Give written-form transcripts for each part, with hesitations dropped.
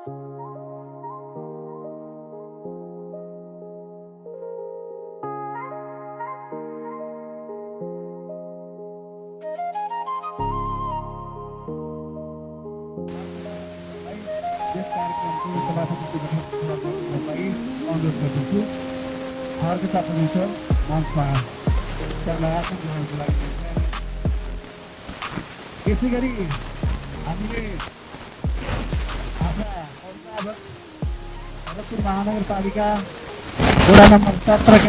Yes कार्यक्रमको सभापति गर्नलाई अनुरोध गर्दछु। अर्को तपाईँ छ मञ्चमा त्यसलाई आसन ग्रहणको लागि। यसै गरी हामीले हाम्रा भरतपुर महानगरपालिका वडा नम्बर 17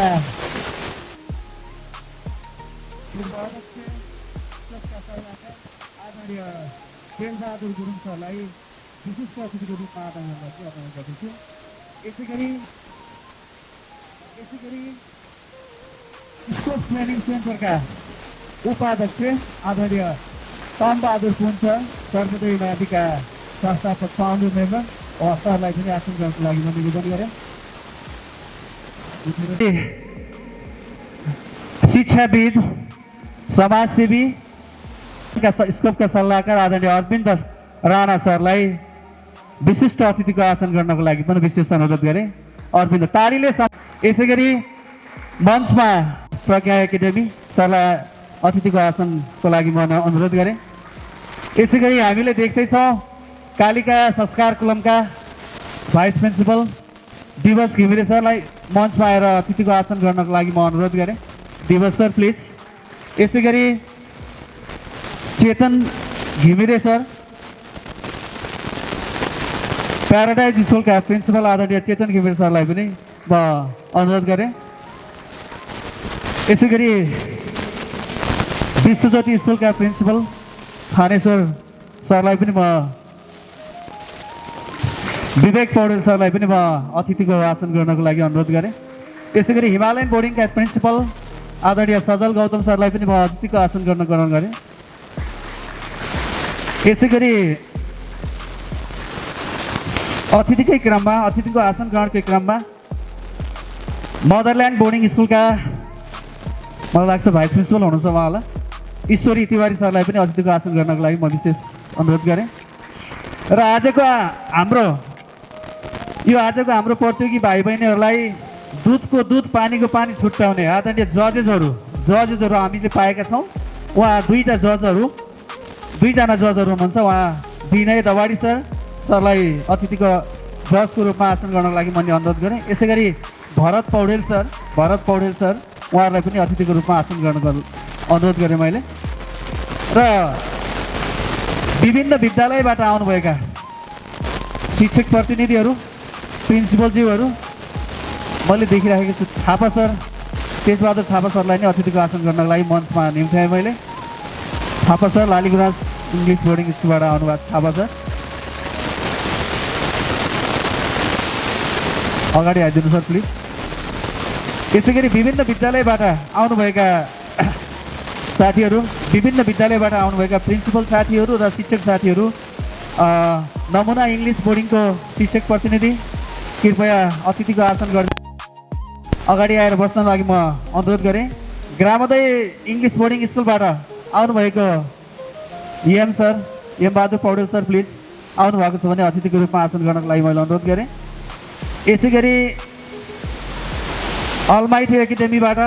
आदरणीय प्रेमबहादुर गुरुङ सरलाई विशिष्ट अतिथिको रूपमा आदरण गर्दछु। यसै गरी स्पोर्ट्स ट्रेनिङ सेन्टरका उपाध्यक्ष आदरणीय तमबहादुर पुन सर, सर्वोदय माथिका संस्थापक फाउन्डर मेम्बर सरलाई पनि आसन ग्रहणको लागि म निवेदन गरेँ। शिक्षाविद, समाजसेवी, स्कोपका सल्लाहकार आदरणीय अरविन्द राणा सरलाई विशिष्ट अतिथिको आसन गर्नको लागि पनि विशेष अनुरोध गरेँ। अरविन्द तारीले। यसै गरी मञ्चमा प्रज्ञा एकाडेमी सरलाई अतिथिको आसनको लागि म अनुरोध गरेँ। यसै गरी हामीले देख्दैछौँ कालिका संस्कार कुलमका भाइस प्रिन्सिपल दिवस घिमिरे सरलाई मञ्चमा आएर अतिथिको आसन गर्नको लागि म अनुरोध गरेँ। दिवस सर प्लिज। यसै गरी चेतन घिमिरे सर, प्याराडाइज स्कुलका प्रिन्सिपल आदरणीय चेतन घिमिरे सरलाई पनि म अनुरोध गरेँ। यसै गरी विश्वज्योति स्कुलका प्रिन्सिपल थानेश्वर सरलाई पनि म, विवेक पौडेल सरलाई पनि म अतिथिको आसन गर्नको लागि अनुरोध गरेँ। यसै गरी हिमालयन बोर्डिङका प्रिन्सिपल आदरणीय सजल गौतम सरलाई पनि म अतिथिको आसन ग्रहण गरेँ। यसै गरी अतिथिको आसन ग्रहणकै क्रममा मदरल्यान्ड बोर्डिङ स्कुलका मलाई लाग्छ भाइस प्रिन्सिपल हुनुहुन्छ उहाँलाई, ईश्वरी तिवारी सरलाई पनि अतिथिको आसन गर्नको लागि म विशेष अनुरोध गरेँ। र आजको हाम्रो प्रतियोगी भाइ बहिनीहरूलाई दुधको दुध पानीको पानी छुट्याउने आदरणीय जजेसहरू हामीले पाएका छौँ। उहाँ दुईजना जजहरू हुनुहुन्छ। उहाँ विनय दवाडी सरलाई अतिथिको जजको रूपमा आसन गर्नको लागि मैले अनुरोध गरेँ। यसै गरी भरत पौडेल सर उहाँहरूलाई पनि अतिथिको रूपमा आसन गर्नको अनुरोध गरेँ मैले। र विभिन्न विद्यालयबाट आउनुभएका शिक्षक प्रतिनिधिहरू, प्रिन्सिपलज्यूहरू मैले देखिराखेको छु। थापा सर, तेजबहादुर थापा सरलाई नै अतिथिको आसन गर्नको लागि मञ्चमा निम्त्याएँ मैले। Thapa sir Laligurans English boarding स्कुलबाट आउनुभएको थापा सर, अगाडि आइदिनु सर प्लिज। यसै गरी विभिन्न विद्यालयबाट आउनुभएका प्रिन्सिपल साथीहरू र शिक्षक साथीहरू, नमुना इङ्ग्लिस बोर्डिङको शिक्षक प्रतिनिधि कृपया अतिथिको आसन गर्ने अगाडि आएर बस्नको लागि म अनुरोध गरेँ। ग्रामोदय इङ्ग्लिस बोर्डिङ स्कुलबाट आउनुभएको M Bahadur Paudel sir please आउनुभएको छ भने अतिथिको रूपमा आसन गर्नको लागि मैले अनुरोध गरेँ। यसै गरी अलमाइटी एकाडेमीबाट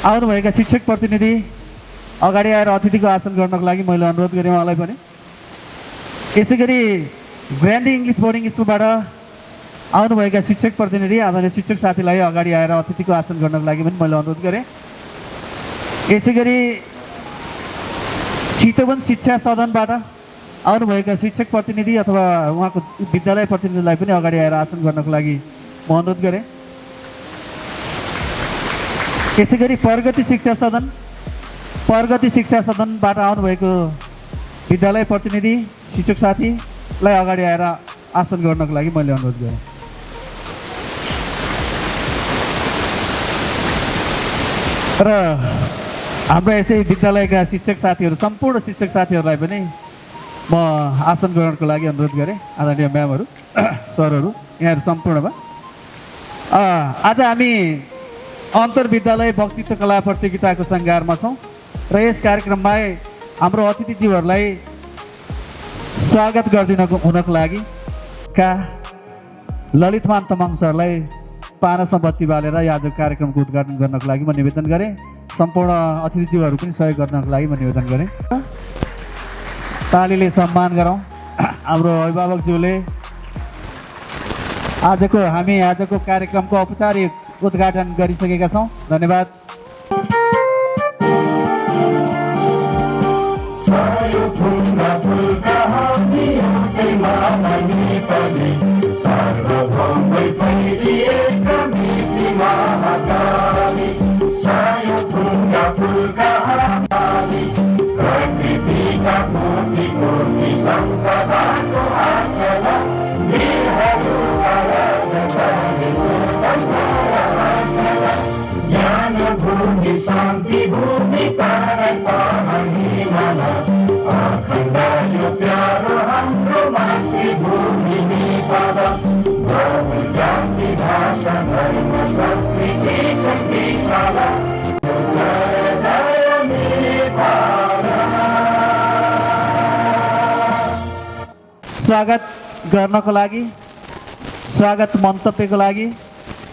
आउनुभएका शिक्षक प्रतिनिधि अगाडि आएर अतिथिको आसन गर्नको लागि मैले अनुरोध गरेँ उहाँलाई पनि। यसै गरी ग्रान्डी इङ्ग्लिस बोर्डिङ स्कुलबाट आउनुभएका शिक्षक प्रतिनिधि आदरणीय शिक्षक साथीलाई अगाडि आएर अतिथिको आसन गर्नको लागि पनि मैले अनुरोध गरेँ। यसै गरी चितवन शिक्षा सदनबाट आउनुभएका शिक्षक प्रतिनिधि अथवा उहाँको विद्यालय प्रतिनिधिलाई पनि अगाडि आएर आसन गर्नको लागि म अनुरोध गरेँ। यसै गरी प्रगति शिक्षा सदनबाट आउनुभएको विद्यालय प्रतिनिधि शिक्षक साथीलाई अगाडि आएर आसन गर्नको लागि मैले अनुरोध गरेँ। र हाम्रो यसै विद्यालयका शिक्षक साथीहरू, सम्पूर्ण शिक्षक साथीहरूलाई पनि म आसन ग्रहणको लागि अनुरोध गरेँ। आदरणीय म्यामहरू, सरहरू, यहाँहरू सम्पूर्णमा आज हामी अन्तर्विद्यालय वक्तृत्व कला प्रतियोगिताको सङ्घारमा छौँ र यस कार्यक्रममा हाम्रो अतिथिज्यूहरूलाई स्वागत गरिदिनको लागि का ललितमान तमाङ सरलाई पानसमा बत्ती बालेर आजको कार्यक्रमको उद्घाटन गर्नको लागि म निवेदन गरेँ। सम्पूर्ण अतिथिज्यूहरू पनि सहयोग गर्नको लागि म निवेदन गरेँ। तालीले सम्मान गरौँ। हाम्रो अभिभावकज्यूले हामी आजको कार्यक्रमको औपचारिक उद्घाटन गरिसकेका छौँ। धन्यवाद। शान्ति भूमि तारै पानी माला अखण्ड यो प्यारो हाम्रो मातृभूमि नेपाल। बहु जाति भाषा धर्म संस्कृति छन्दिशाला। जय जय नेपाल। स्वागत गर्नको लागि, स्वागत मन्तव्यको लागि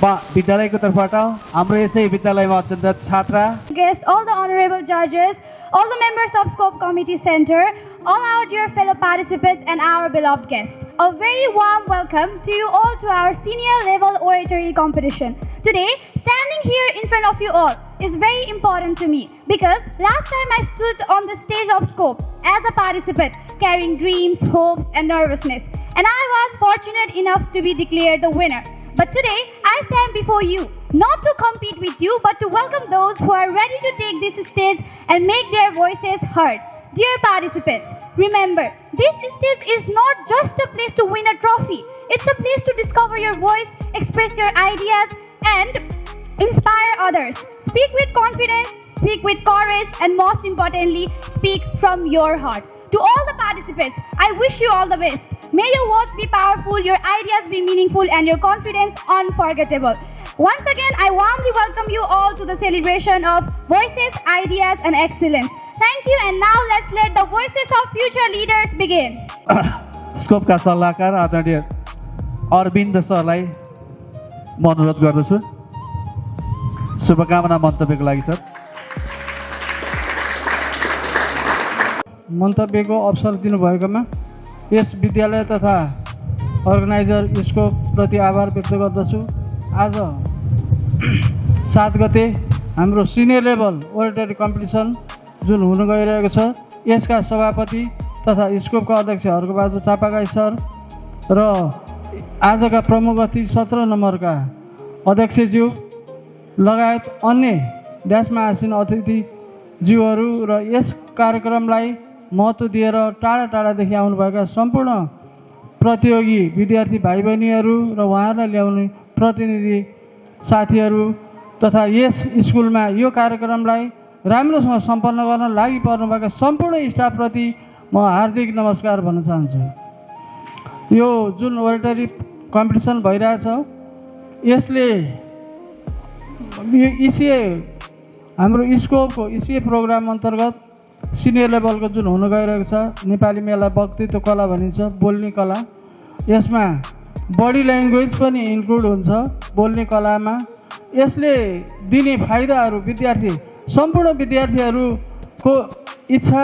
विद्यालयको तर्फबाट हाम्रो यसै विद्यालयमा अध्ययनरत छात्रा, guests, all the honorable judges, all the members of Scope Committee Center, all our dear fellow participants and our beloved guests. A very warm welcome to you all to our senior level oratory competition. Today, standing here in front of you all is very important to me because last time I stood on the stage of Scope as a participant carrying dreams, hopes and nervousness, and I was fortunate enough to be declared the winner. But today, I stand before you, not to compete with you, but to welcome those who are ready to take this stage and make their voices heard. Dear participants, remember, this stage is not just a place to win a trophy. It's a place to discover your voice, express your ideas, and inspire others. Speak with confidence, speak with courage, and most importantly, speak from your heart. To all the participants, I wish you all the best. May your words be powerful, your ideas be meaningful, and your confidence unforgettable. Once again, I warmly welcome you all to the celebration of Voices, Ideas, and Excellence. Thank you, and now let's let the voices of future leaders begin. Scope का सल्लाहकार आदरणीय अरविन्द सरलाई म अनुरोध गर्दछु शुभकामना मन्तव्यको लागि। Sir, मन्तव्यको अवसर दिनुभएकोमा यस विद्यालय तथा अर्गनाइजर स्कोप प्रति आभार व्यक्त गर्दछु। आज 7 गते हाम्रो सिनियर लेभल ओरेटरी कम्पिटिसन जुन हुन गइरहेको छ, यसका सभापति तथा स्कोपका अध्यक्ष हर्कबहादुर चापागाई सर र आजका प्रमुख अतिथि 17 नम्बरका अध्यक्षज्यू लगायत अन्य ड्यासमा आसीन अतिथिज्यूहरू र यस कार्यक्रमलाई महत्त्व दिएर टाढा टाढादेखि आउनुभएका सम्पूर्ण प्रतियोगी विद्यार्थी भाइ बहिनीहरू र उहाँहरूलाई ल्याउने प्रतिनिधि साथीहरू तथा यस स्कुलमा यो कार्यक्रमलाई राम्रोसँग सम्पन्न गर्न लागि पर्नुभएका सम्पूर्ण स्टाफप्रति म हार्दिक नमस्कार भन्न चाहन्छु। यो जुन ओरेटरी कम्पिटिसन भइरहेछ, यसले इसिए हाम्रो स्कोपको इसिए प्रोग्राम अन्तर्गत सिनियर लेभलको जुन हुन गइरहेको छ, नेपालीमा यसलाई वक्तृत्व कला भनिन्छ, बोल्ने कला। यसमा बडी ल्याङ्ग्वेज पनि इन्क्लुड हुन्छ बोल्ने कलामा। यसले दिने फाइदाहरू सम्पूर्ण विद्यार्थीहरूको इच्छा,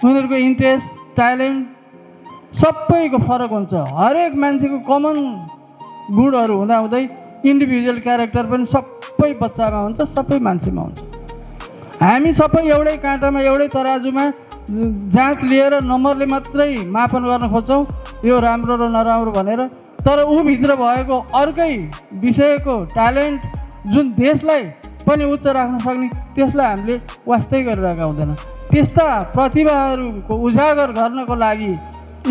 उनीहरूको इन्ट्रेस्ट, ट्यालेन्ट सबैको फरक हुन्छ। हरेक मान्छेको कमन गुणहरू हुँदाहुँदै इन्डिभिजुअल क्यारेक्टर पनि सबै बच्चामा हुन्छ, सबै मान्छेमा हुन्छ। हामी सबै एउटै काँटामा एउटै तराजुमा जाँच लिएर नम्बरले मात्रै मापन गर्न खोज्छौँ, यो राम्रो र नराम्रो भनेर। तर भित्र भएको अर्कै विषयको ट्यालेन्ट जुन देशलाई पनि उच्च राख्न सक्ने, त्यसलाई हामीले वास्तै गरिरहेका हुँदैन। त्यस्ता प्रतिभाहरूको उजागर गर्नको लागि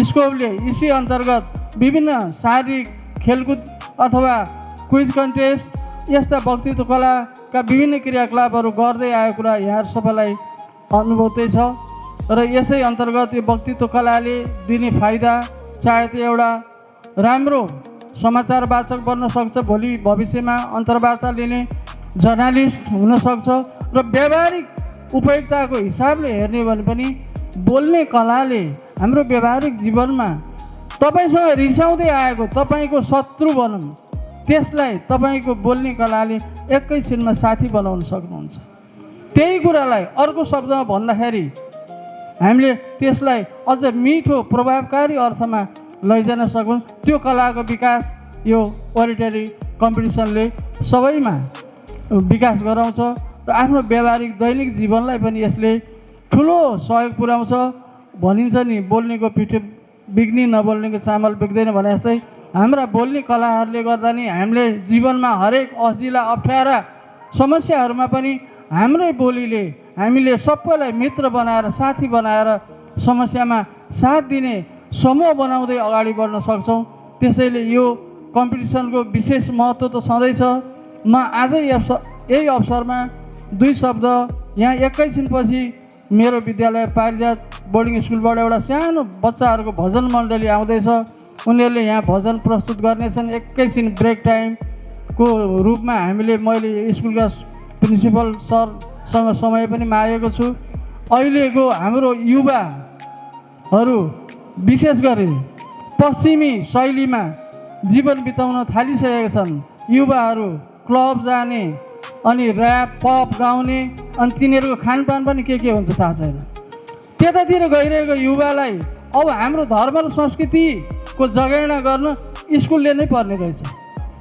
स्कोपले इसी अन्तर्गत विभिन्न शारीरिक खेलकुद अथवा क्विज कन्टेस्ट यस्ता वक्तृत्व कलाका विभिन्न क्रियाकलापहरू गर्दै आएको कुरा यहाँ सबैलाई अनुभूतै छ। र यसै अन्तर्गत यो वक्तृत्व कलाले दिने फाइदा चाहे त एउटा राम्रो समाचार वाचक बन्न सक्छ, भोलि भविष्यमा अन्तर्वार्ता लिने जर्नालिस्ट हुन सक्छ, र व्यावहारिक उपयोगिताको हिसाबले हेर्ने भने पनि बोल्ने कलाले हाम्रो व्यावहारिक जीवनमा तपाईँसँग रिसाउँदै आएको तपाईँको शत्रु भनौँ त्यसलाई तपाईँको बोल्ने कलाले एकैछिनमा साथी बनाउन सक्नुहुन्छ। त्यही कुरालाई अर्को शब्दमा भन्दाखेरि हामीले त्यसलाई अझ मिठो प्रभावकारी अर्थमा लैजान सकौँ। त्यो कलाको विकास यो ओरेटरी कम्पिटिसनले सबैमा विकास गराउँछ र आफ्नो व्यावहारिक दैनिक जीवनलाई पनि यसले ठुलो सहयोग पुर्याउँछ। भनिन्छ नि बोल्नेको पिठो बिग्नी नबोल्नेको चामल बिग्दैन भने जस्तै हाम्रा बोल्ने कलाहरूले गर्दा नि हामीले जीवनमा हरेक असिला अप्ठ्यारा समस्याहरूमा पनि हाम्रै बोलीले हामीले सबैलाई मित्र बनाएर साथी बनाएर समस्यामा साथ दिने समूह बनाउँदै अगाडि बढ्न सक्छौँ। त्यसैले यो कम्पिटिसनको विशेष महत्त्व त छँदैछ। म आजै यही अवसरमा दुई शब्द यहाँ एकैछिनपछि मेरो विद्यालय पारिजात बोर्डिङ स्कुलबाट एउटा सानो बच्चाहरूको भजन मण्डली आउँदैछ। उनीहरूले यहाँ भजन प्रस्तुत गर्नेछन्। एकैछिन ब्रेक टाइमको रूपमा मैले स्कुलका प्रिन्सिपल सरसँग समय पनि मागेको छु। अहिलेको हाम्रो युवाहरू विशेष गरी पश्चिमी शैलीमा जीवन बिताउन थालिसकेका छन्। युवाहरू क्लब जाने अनि ऱ्याप पप गाउने अनि तिनीहरूको खानपान पनि के हुन्छ थाहा छैन। त्यतातिर गइरहेको युवालाई अब हाम्रो धर्म र संस्कृतिको जगेर्ना गर्न स्कुलले नै पर्ने रहेछ।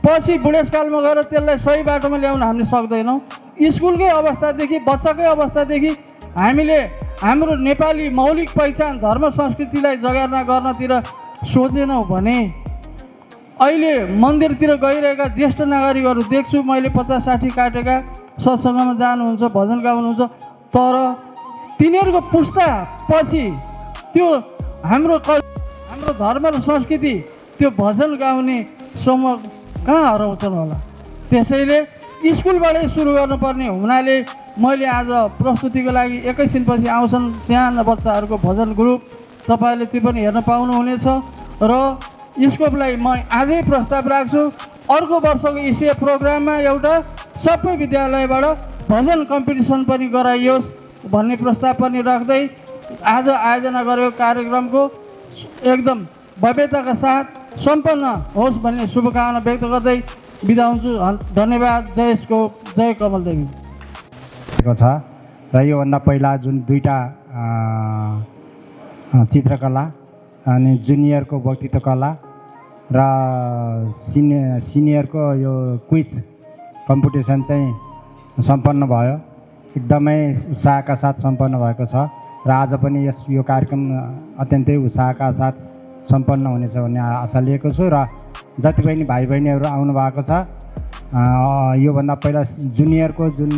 पछि बुढेसकालमा गएर त्यसलाई सही बाटोमा ल्याउन हामीले सक्दैनौँ। स्कुलकै अवस्थादेखि बच्चाकै अवस्थादेखि हामीले हाम्रो नेपाली मौलिक पहिचान धर्म संस्कृतिलाई जगेर्ना गर्नतिर सोचेनौँ भने अहिले मन्दिरतिर गइरहेका ज्येष्ठ नागरिकहरू देख्छु मैले 50-60 काटेका सत्सङ्गमा जानुहुन्छ भजन गाउनुहुन्छ, तर तिनीहरूको पुस्ता पछि त्यो हाम्रो धर्म र संस्कृति त्यो भजन गाउने समूह कहाँ हराउँछन् होला। त्यसैले स्कुलबाटै सुरु गर्नुपर्ने हुनाले मैले आज प्रस्तुतिको लागि एकैछिनपछि आउँछन् साना बच्चाहरूको भजन ग्रुप, तपाईँहरूले त्यो पनि हेर्न पाउनुहुनेछ र स्कोपलाई म आजै प्रस्ताव राख्छु। अर्को वर्षको इसिए प्रोग्राममा एउटा सबै विद्यालयबाट भजन कम्पिटिसन पनि गराइयोस् भन्ने प्रस्ताव पनि राख्दै आज आयोजना गरेको कार्यक्रमको एकदम भव्यताका साथ सम्पन्न होस् भन्ने शुभकामना व्यक्त गर्दै बिदा हुन्छु। धन्यवाद। जय स्कोप, जय कमल देवी छ। र योभन्दा पहिला जुन दुईवटा चित्रकला अनि जुनियरको वक्तृत्व कला र सिनियरको यो क्विज कम्पिटिसन चाहिँ सम्पन्न भयो। एकदमै उत्साहका साथ सम्पन्न भएको छ र आज पनि यो कार्यक्रम अत्यन्तै उत्साहका साथ सम्पन्न हुनेछ भन्ने आशा लिएको छु। र जति पनि भाइ बहिनीहरू आउनु भएको छ, योभन्दा पहिला जुनियरको जुन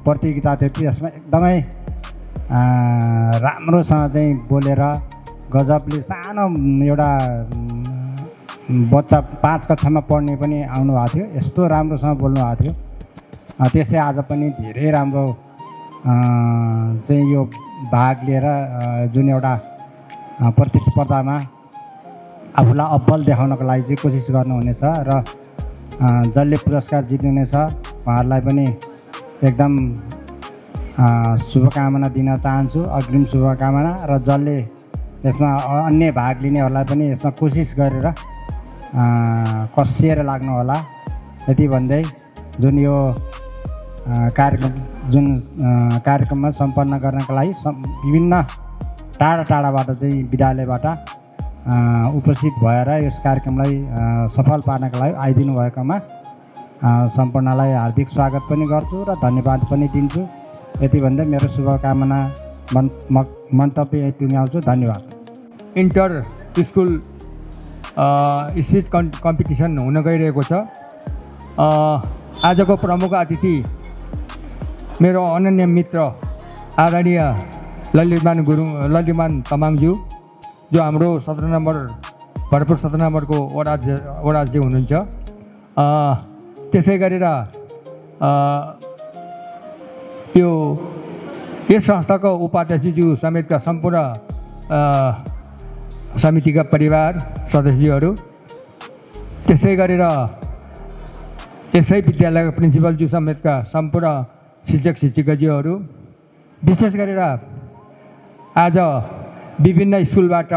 प्रतियोगिता थियो त्यसमा एकदमै राम्रोसँग चाहिँ बोलेर गजबले सानो एउटा बच्चा 5 कक्षामा पढ्ने पनि आउनु भएको थियो, यस्तो राम्रोसँग बोल्नु भएको थियो। त्यस्तै आज पनि धेरै राम्रो चाहिँ यो भाग लिएर जुन एउटा प्रतिस्पर्धामा आफूलाई अब्बल देखाउनको लागि चाहिँ कोसिस गर्नुहुनेछ र जसले पुरस्कार जित्नुहुनेछ उहाँहरूलाई पनि एकदम शुभकामना दिन चाहन्छु, अग्रिम शुभकामना। र जसले यसमा अन्य भाग लिनेहरूलाई पनि यसमा कोसिस गरेर कसिएर लाग्नु होला यति भन्दै जुन यो कार्यक्रममा सम्पन्न गर्नका लागि विभिन्न टाढा टाढाबाट चाहिँ विद्यालयबाट उपस्थित भएर यस कार्यक्रमलाई सफल पार्नका लागि आइदिनु भएकोमा सम्पूर्णलाई हार्दिक स्वागत पनि गर्छु र धन्यवाद पनि दिन्छु। यति भन्दै मेरो शुभकामना मन्तव्य यति टुङ्ग्याउँछु। धन्यवाद। इन्टर स्कुल स्पिच कम्पिटिसन हुन गइरहेको छ। आजको प्रमुख अतिथि मेरो अनन्य मित्र आदरणीय ललितमान तामाङज्यू, जो हाम्रो 17 नम्बर भरतपुर 17 नम्बरको वडाध्यक्ष हुनुहुन्छ। त्यसै गरेर यस संस्थाको उपाध्यक्षज्यू समेतका सम्पूर्ण समितिका परिवार सदस्यहरू, त्यसै गरेर यसै विद्यालयका प्रिन्सिपलज्यू समेतका सम्पूर्ण शिक्षक शिक्षिकाज्यूहरू, विशेष गरेर आज विभिन्न स्कुलबाट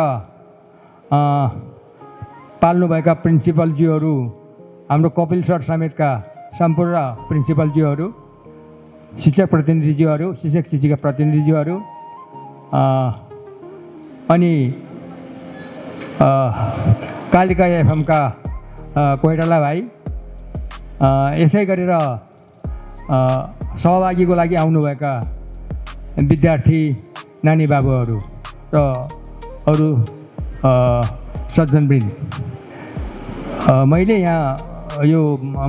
पाल्नुभएका प्रिन्सिपलज्यूहरू, हाम्रो कपिल सर समेतका सम्पूर्ण प्रिन्सिपलज्यूहरू, शिक्षक प्रतिनिधिज्यूहरू, शिक्षक शिक्षिका प्रतिनिधिज्यूहरू, अनि कालिका एफएमका कोइराला भाइ, यसै गरेर सहभागीको लागि आउनुभएका विद्यार्थी नानी बाबुहरू र अरू सज्जनवृन्द, मैले यहाँ यो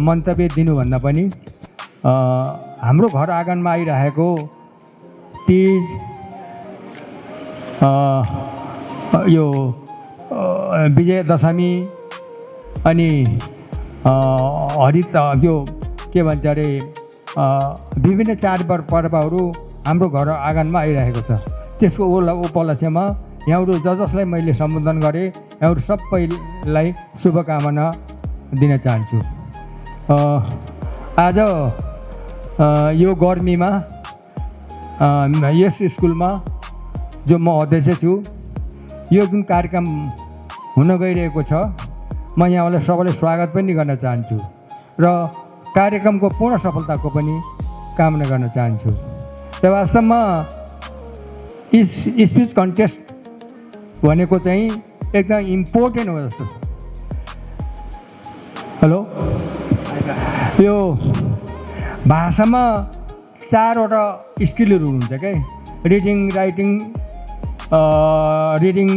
मन्तव्य दिनुभन्दा पनि हाम्रो घर आँगनमा आइरहेको तीज, यो विजयदशमी अनि हरित यो के भन्छ अरे विभिन्न चाडपर्वहरू हाम्रो घर आँगनमा आइरहेको छ। त्यसको उपलक्ष्यमा यहाँहरू जसलाई मैले सम्बोधन गरेँ, यहाँहरू सबैलाई शुभकामना दिन चाहन्छु। आज यो गर्मीमा यस स्कुलमा जो म अध्यक्ष छु, यो जुन कार्यक्रम हुन गइरहेको छ, म यहाँलाई सबैलाई स्वागत पनि गर्न चाहन्छु र कार्यक्रमको पूर्ण सफलताको पनि कामना गर्न चाहन्छु। र वास्तवमा स्पिच कन्टेस्ट भनेको चाहिँ एकदम इम्पोर्टेन्ट हो जस्तो। हेलो, यो भाषामा 4वटा स्किलहरू हुन्छ क्या, रिडिङ,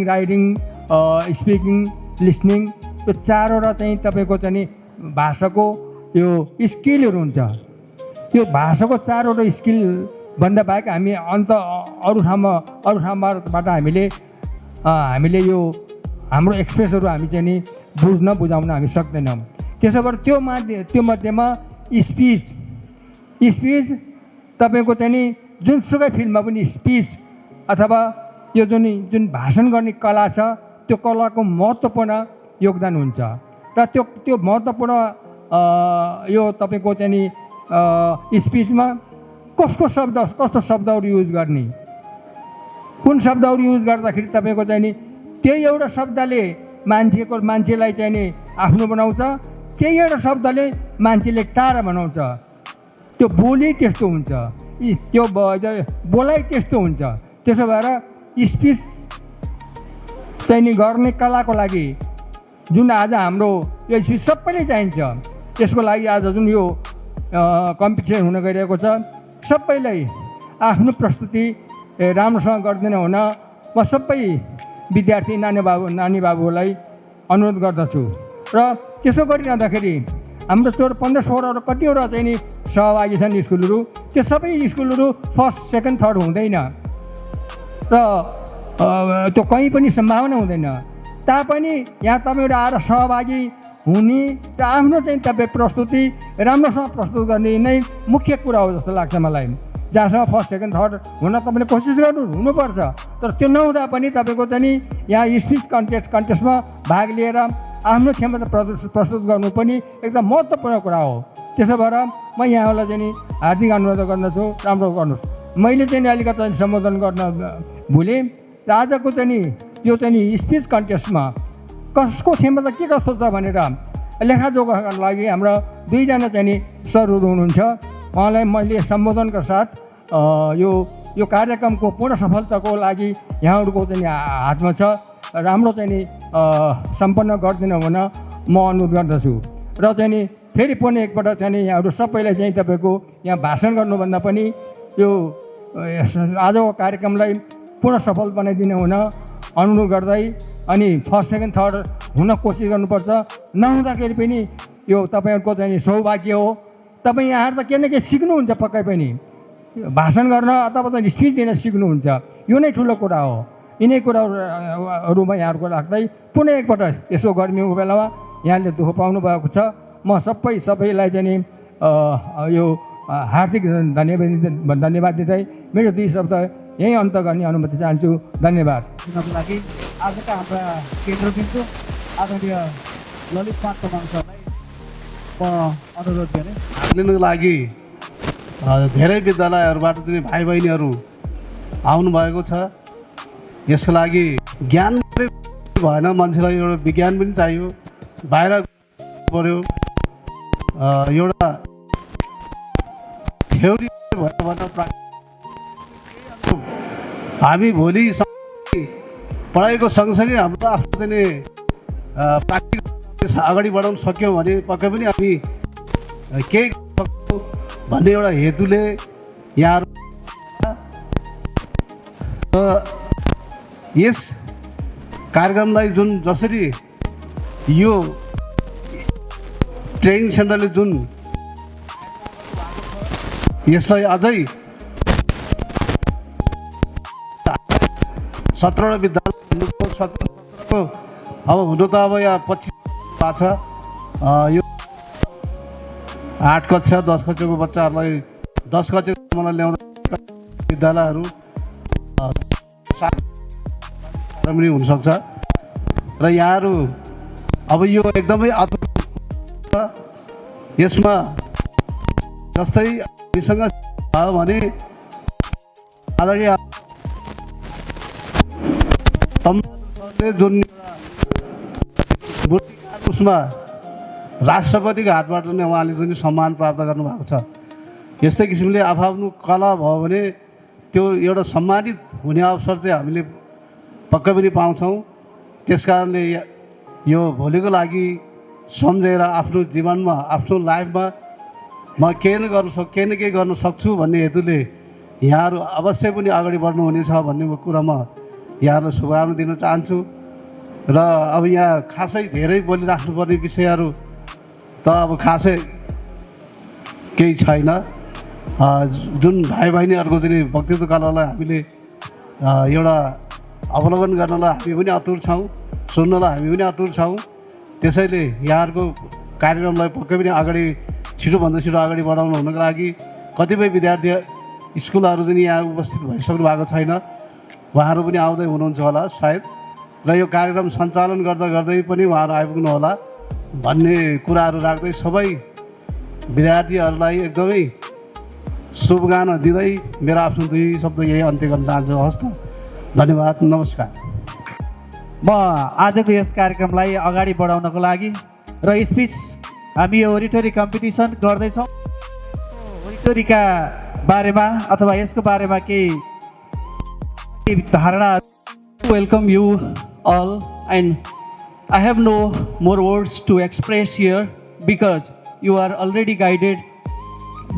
राइटिङ, स्पिकिङ, लिसनिङ। यो 4वटा चाहिँ तपाईँको चाहिँ भाषाको यो स्किलहरू हुन्छ। यो भाषाको 4वटा स्किल भन्दा बाहेक हामी अरू ठाउँबाट हामीले यो हाम्रो एक्सप्रेसहरू हामी चाहिँ नि बुझाउन हामी सक्दैनौँ। त्यसो भएर त्यो मध्येमा स्पिच तपाईँको चाहिँ नि जुनसुकै फिल्डमा पनि स्पिच अथवा यो जुन भाषण गर्ने कला छ, त्यो कलाको महत्त्वपूर्ण योगदान हुन्छ। र त्यो महत्त्वपूर्ण यो तपाईँको चाहिँ नि स्पिचमा कस्तो शब्दहरू युज गर्ने, कुन शब्दहरू युज गर्दाखेरि तपाईँको चाहिँ नि त्यही एउटा शब्दले मान्छेलाई चाहिँ नि आफ्नो बनाउँछ, त्यही एउटा शब्दले मान्छेले टाढा बनाउँछ। त्यो बोली त्यस्तो हुन्छ, त्यो बोलाइ त्यस्तो हुन्छ। त्यसो भएर स्पिच चाहिँ नि गर्ने कलाको लागि जुन आज हाम्रो यो स्पिच सबैले चाहिन्छ, त्यसको लागि आज जुन यो कम्पिटिसन हुन गइरहेको छ, सबैलाई आफ्नो प्रस्तुति राम्रोसँग गर्दैन हुन म सबै विद्यार्थी नानी बाबुलाई अनुरोध गर्दछु। र त्यसो गरिरहँदाखेरि हाम्रो 15-16 कतिवटा चाहिँ नि सहभागी छन् स्कुलहरू, त्यो सबै स्कुलहरू फर्स्ट, सेकेन्ड, थर्ड हुँदैन र त्यो कहीँ पनि सम्भावना हुँदैन। तापनि यहाँ तपाईँहरू आएर सहभागी हुने र आफ्नो चाहिँ तपाईँ प्रस्तुति राम्रोसँग प्रस्तुत गर्ने नै मुख्य कुरा हो जस्तो लाग्छ मलाई। जहाँसम्म फर्स्ट, सेकेन्ड, थर्ड हुन तपाईँले कोसिस हुनुपर्छ, तर त्यो नहुँदा पनि तपाईँको चाहिँ नि यहाँ स्पिच कन्टेस्टमा भाग लिएर आफ्नो क्षमता प्रस्तुत गर्नु पनि एकदम महत्त्वपूर्ण कुरा हो। त्यसो भएर म यहाँलाई चाहिँ नि हार्दिक अनुरोध गर्दछु, राम्रो गर्नुहोस्। मैले चाहिँ अलिकति सम्बोधन गर्न भुलेँ। आजको चाहिँ नि यो चाहिँ नि स्पिच कन्टेस्टमा कसको क्षमता के कस्तो छ भनेर लेखाजोखाका लागि हाम्रा 2जना चाहिँ नि सरहरू हुनुहुन्छ। उहाँलाई मैले सम्बोधनका साथ यो कार्यक्रमको पूर्ण सफलताको लागि यहाँहरूको चाहिँ हातमा छ, राम्रो चाहिँ नि सम्पन्न गरिदिनु हुन म अनुरोध गर्दछु। र चाहिँ नि फेरि पुनः एकपल्ट चाहिँ नि यहाँहरू सबैलाई चाहिँ तपाईँको यहाँ भाषण गर्नुभन्दा पनि यो आजको कार्यक्रमलाई पूर्ण सफल बनाइदिनु हुन अनुरोध गर्दै, अनि फर्स्ट, सेकेन्ड, थर्ड हुन कोसिस गर्नुपर्छ। नहुँदाखेरि पनि यो तपाईँहरूको चाहिँ सौभाग्य हो। तपाईँ यहाँ त के न के सिक्नुहुन्छ, पक्कै पनि भाषण गर्न अथवा त स्पिच दिन सिक्नुहुन्छ। यो नै ठुलो कुरा हो। यिनै कुराहरूमा यहाँहरूको राख्दै पुनः एकपल्ट यसो गर्मीको बेलामा यहाँले दुःख पाउनु भएको छ। म सबैलाई चाहिँ नि यो हार्दिक धन्यवाद दिँदै मेरो 2 शब्द यहीँ अन्त गर्ने अनुमति चाहन्छु। धन्यवाद दिनको लागि आजका हाम्रा केन्द्रबिन्दु आदरणीय ललित तामाङ सरलाई म अनुरोध गरेँ। भाग लिनुको लागि धेरै विद्यालयहरूबाट चाहिँ भाइ बहिनीहरू आउनुभएको छ। यसको लागि ज्ञान भएन, मान्छेलाई एउटा विज्ञान पनि चाहियो। बाहिर पर्यो एउटा थ्योरी भयो भन्न हामी भोलि पढाइको सँगसँगै हाम्रो आफ्नो चाहिँ प्र्याक्टिकल अगाडि बढाउन सक्यौँ भने पक्कै पनि हामी केही सक्छौँ भन्ने एउटा हेतुले यहाँ यस कार्यक्रमलाई जुन जसरी यो ट्रेनिङ सेन्टरले जुन यसलाई अझै 17वटा विद्यालय अब हुनु त अब यहाँ 25 भएको छ यो 8 कक्षा 10 कक्षाको बच्चाहरूलाई 10 कक्षासम्मलाई ल्याउँदा विद्यालयहरू पनि हुनसक्छ र यहाँहरू अब यो एकदमै यसमा जस्तै हामीसँग भयो भने आदरणीय जुन उसमा राष्ट्रपतिको हातबाट नै उहाँले जुन सम्मान प्राप्त गर्नुभएको छ यस्तै किसिमले आफ्नो कला भयो भने त्यो एउटा सम्मानित हुने अवसर चाहिँ हामीले पक्कै पनि पाउँछौँ। त्यस कारणले यो भोलिको लागि सम्झेर आफ्नो जीवनमा आफ्नो लाइफमा म केही न केही गर्न सक्छु भन्ने हेतुले यहाँहरू अवश्य पनि अगाडि बढ्नुहुनेछ भन्ने कुरामा यहाँहरूलाई शुभकामना दिन चाहन्छु। र अब यहाँ खासै धेरै बोलिराख्नुपर्ने विषयहरू त अब खासै केही छैन। जुन भाइ बहिनीहरूको चाहिँ वक्तृत्व कलालाई हामीले एउटा अवलोकन गर्नलाई हामी पनि आतुर छौँ, सुन्नलाई हामी पनि आतुर छौँ। त्यसैले यहाँहरूको कार्यक्रमलाई पक्कै पनि अगाडि छिटोभन्दा छिटो अगाडि बढाउनु हुनको लागि कतिपय विद्यार्थी स्कुलहरू चाहिँ यहाँ उपस्थित भइसक्नु भएको छैन, उहाँहरू पनि आउँदै हुनुहुन्छ होला सायद, र यो कार्यक्रम सञ्चालन गर्दा गर्दै पनि उहाँहरू आइपुग्नु होला भन्ने कुराहरू राख्दै सबै विद्यार्थीहरूलाई एकदमै शुभकामना दिँदै मेरो आफ्नो 2 शब्द यही अन्त्य गर्न चाहन्छु। हस् त, धन्यवाद, नमस्कार। म आजको यस कार्यक्रमलाई अगाडि बढाउनको लागि र स्पिच हामी यो ओरिटरी कम्पिटिसन गर्दैछौँ, ओरिटरीका बारेमा अथवा यसको बारेमा केही धारणा। Welcome you all, and I have no more words to express here because you are already guided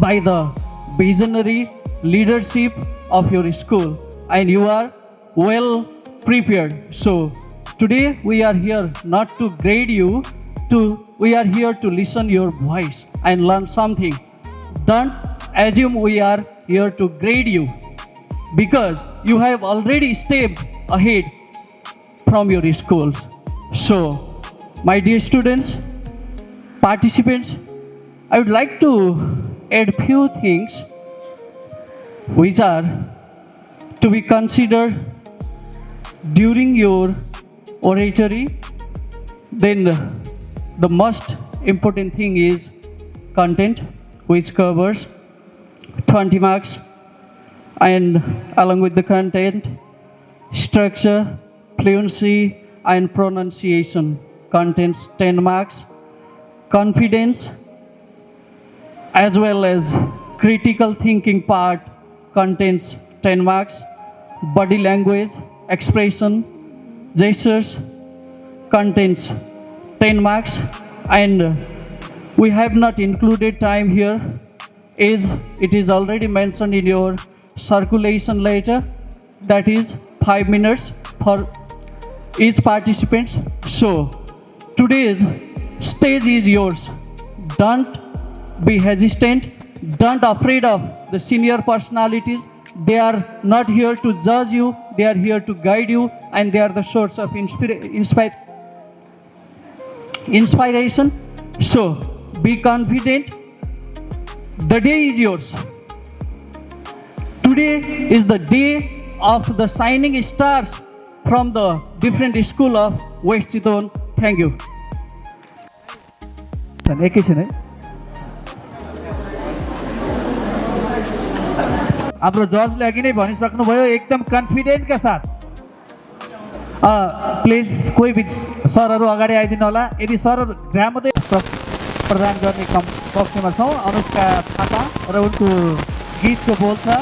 by the visionary leadership of your school and you are well prepared. So today we are here not to grade you, we are here to listen your voice and learn something. Don't assume we are here to grade you because you have already stepped ahead from your schools. So my dear students, participants, I would like to add few things which are to be considered during your oratory. Then the most important thing is content, which covers 20 marks, and along with the content, structure, fluency and pronunciation contains 10 marks, confidence as well as critical thinking part contains 10 marks, body language, expression, gestures contains 10 marks, and we have not included time here as it is already mentioned in your circulation letter, that is 5 minutes for each participant. So today's stage is yours. Don't be hesitant, don't afraid of the senior personalities. They are not here to judge you, they are here to guide you, and they are the source of inspiration. So be confident, the day is yours. Today is the day of the shining stars from the different school of West Chittagong. Thank you. एकैछिन है, हाम्रो जजले अघि नै भनिसक्नुभयो एकदम कन्फिडेन्टका साथ please कोही बिच सरहरू अगाडि आइदिनु होला। यदि सरहरू ग्रामोदय प्रदान गर्ने पक्षमा छौँ। अनुष्का थापा र उनको गीतको बोल छ।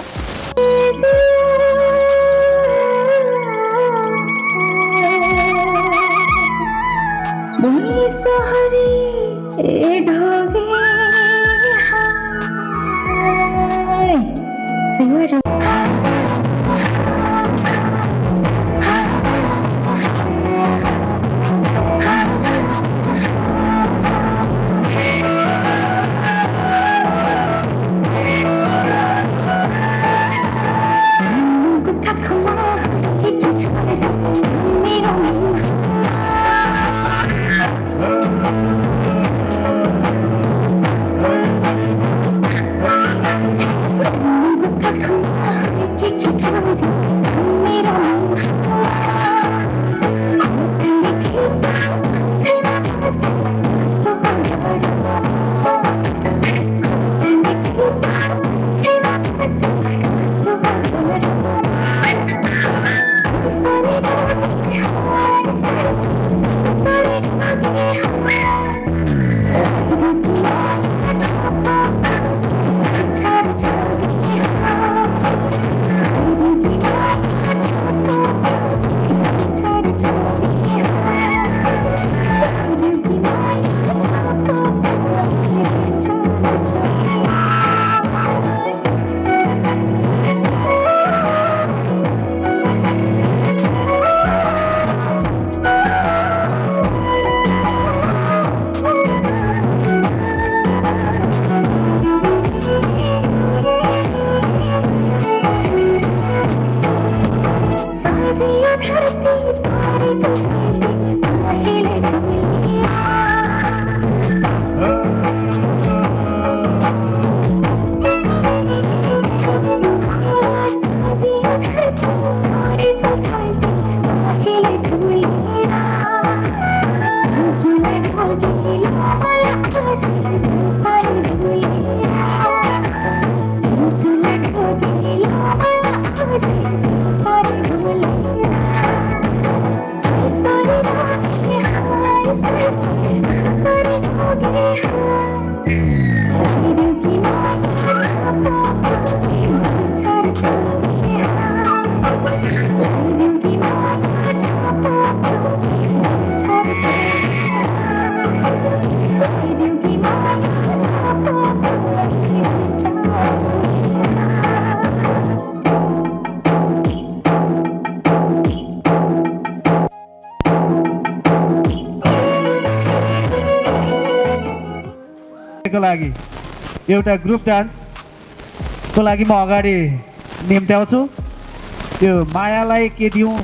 को लागि एउटा ग्रुप डान्सको लागि म अगाडि निम्त्याउँछु। त्यो मायालाई के दिउँ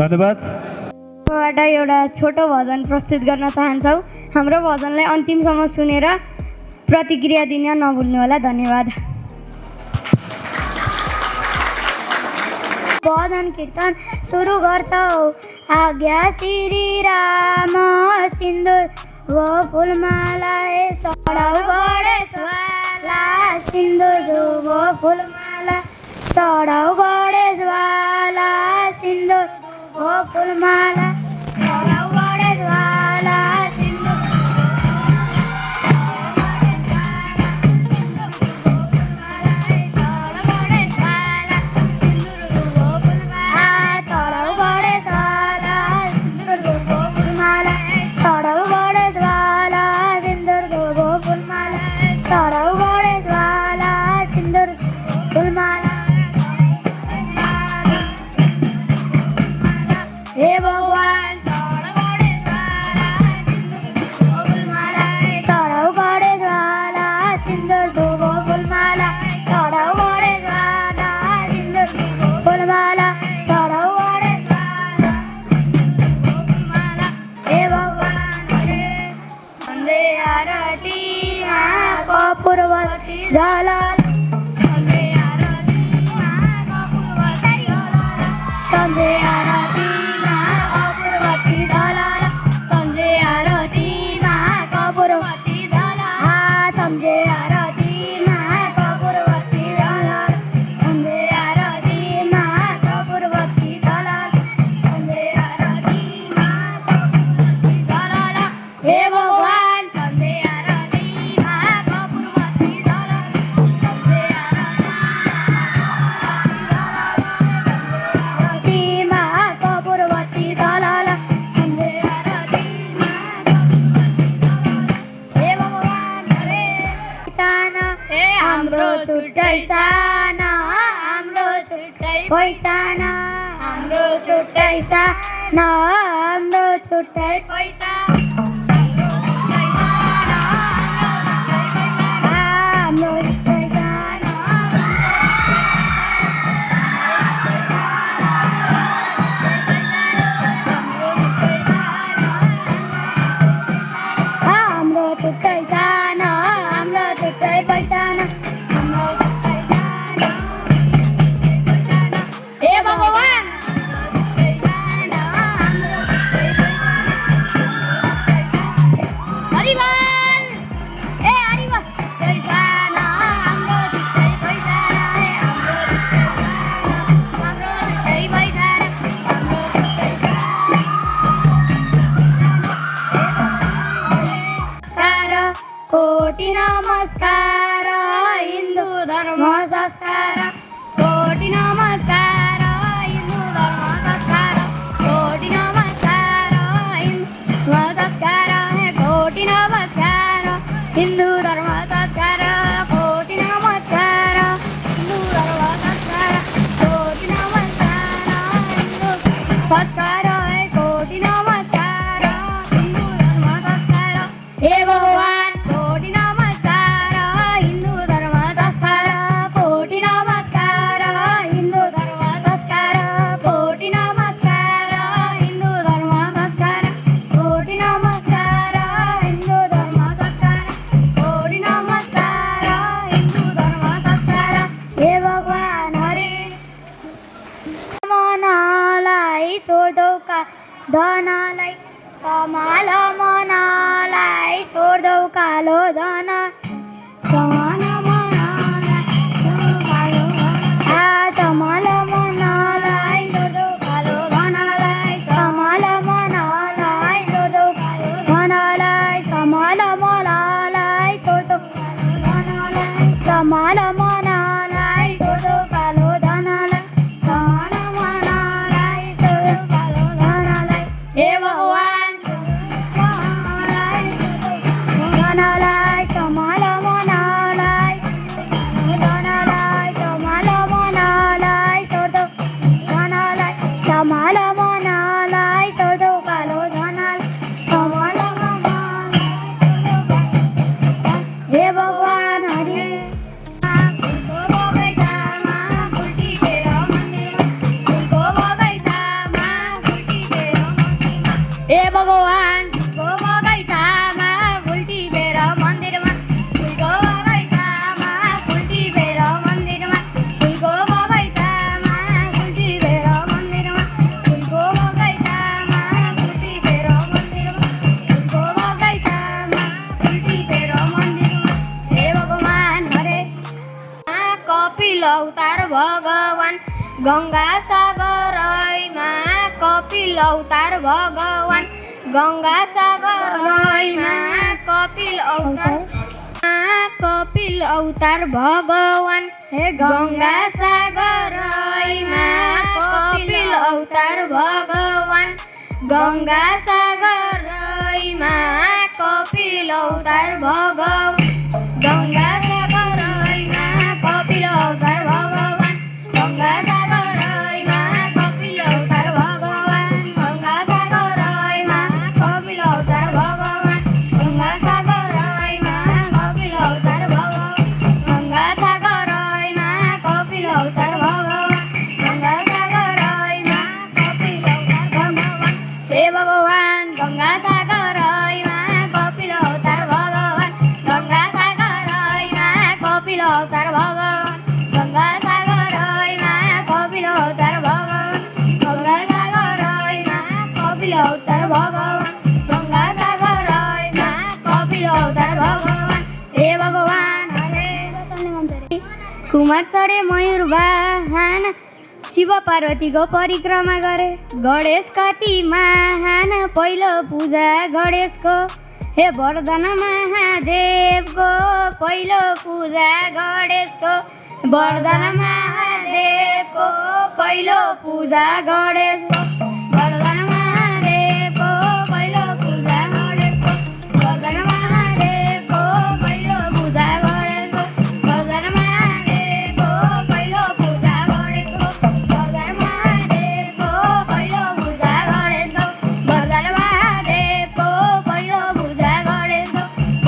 धन्यवाद। बाट एउटा छोटो भजन प्रस्तुत गर्न चाहन्छौँ। हाम्रो भजनलाई अन्तिमसम्म सुनेर प्रतिक्रिया दिन नभुल्नुहोला। धन्यवाद। भजन कीर्तन सुरु गर्छौ। आज्ञा श्री राम सिन्दुर वो फुलमाला चढाउ गणेशवाला सिन्दुर वो फुलमाला चढाउ गणेशवाला सिन्दुर वो फुलमाला चढाउ गणेशवाला झाला संजय आरती कपूरवती झाला संजय आरती कपूरवती झाला संजय आरती कपूरवती झाला संजय आरती कपूरवती झाला संजय आरती कपूरवती झाला हे भगवान संजय आरती कपूरवती झाला संजय आरती कपूरवती झाला संजय आरती हे भगवान रे साना हाम्रो छुट्टै साना हाम्रो छुट्टै पहिचान हाम्रो छुट्टै साना हाम्रो छुट्टै पहिचान हाम्रो छुट्टै साना हाम्रो छुट्टै साना हाम्रो छुट्टै पहिचान हाम्रो छुट्टै साना हे भगवान हरिवन ए हरिवन छुट्टै साना हाम्रो छुट्टै पहिचान हाम्रो छुट्टै पहिचान हाम्रो छुट्टै नमस्कार कोटि नमस्कार हिन्दू धर्म संस्कार कोटि नमस्कार हिन्दू धर्म संस्कार कोटि नमस्कार हिन्दू संस्कार कोटि नमस्कार हिन्दू धर्म संस्कार कोटि नमस्कार हिन्दू धर्म संस्कार कोटि नमस्कार हिन्दू संस्कार कोटि नमस्कार हिन्दू धर्म संस्कार हे भगवान कोटि नमस्कार हिन्दू धर्म संस्कार कोटि नमस्कार हिन्दू धर्म संस्कार कोटि नमस्कार हिन्दू धर्म संस्कार कोटि नमस्कार हिन्दू धर्म संस्कार कोटि नमस्कार हिन्दू धर्म संस्कार हे भगवान हरे मनालाई छोड्दौ का धनलाई समाल मनालाई छोड्दौ कालो धन समान मनालाई कालो समाल मनालाई छोड्दौ कालो धनलाई समाल मनालाई छोड्दौ कालो धनलाई समाल मनालाई छोड्दौ कालो धनलाई समाल मनालाई छोड्दौ कालो धनलाई समान मनालाई छोड्दौ कालो धनलाई हे भगवान धनलाई अवतार भगवान गङ्गा सागरैमा कपिल अवतार भगवान गङ्गा सागरैमा कपिल अवतार भगवान हे गङ्गा सागरैमा कपिल अवतार भगवान गङ्गा सागरैमा कपिल अवतार भगवान गङ्गा सागरैमा कपिल अवतार भगवान गङ्गा सागरैमा कपिल अवतार भगवान गङ्गा सागरैमा कपिल अवतार भगवान गङ्गा सागरैमा कपिल अवतार भगवान गङ्गा सागरैमा कपिल अवतार भगवान गङ्गा सागरैमा कपिल अवतार भगवान हे भगवान गङ्गा सागरैमा कपिल अवतार भगवान गङ्गा सागरैमा कपिल अवतार भगवान गङ्गा सागरैमा कपिल अवतार भगवान गङ्गा सागरैमा कपिल अवतार भगवान गङ्गा सागरैमा कपिल अवतार भगवान हे भगवान हरे कुमार चढे मयूर वाहन शिव पार्वतीको परिक्रमा गरे गणेश कति महान पहिलो पूजा गणेशको हे वरदान महादेवको पहिलो पूजा गणेशको वरदान महादेवको पहिलो पूजा गणेशको वरदान महादेवको पहिलो पूजा गणेशको वरदान महादेवको पहिलो पूजा गणेशको वरदान महादेवको पहिलो पूजा गणेशको वरदान महादेवको पहिलो पूजा गणेशको वरदान महादेवको पहिलो पूजा गणेशको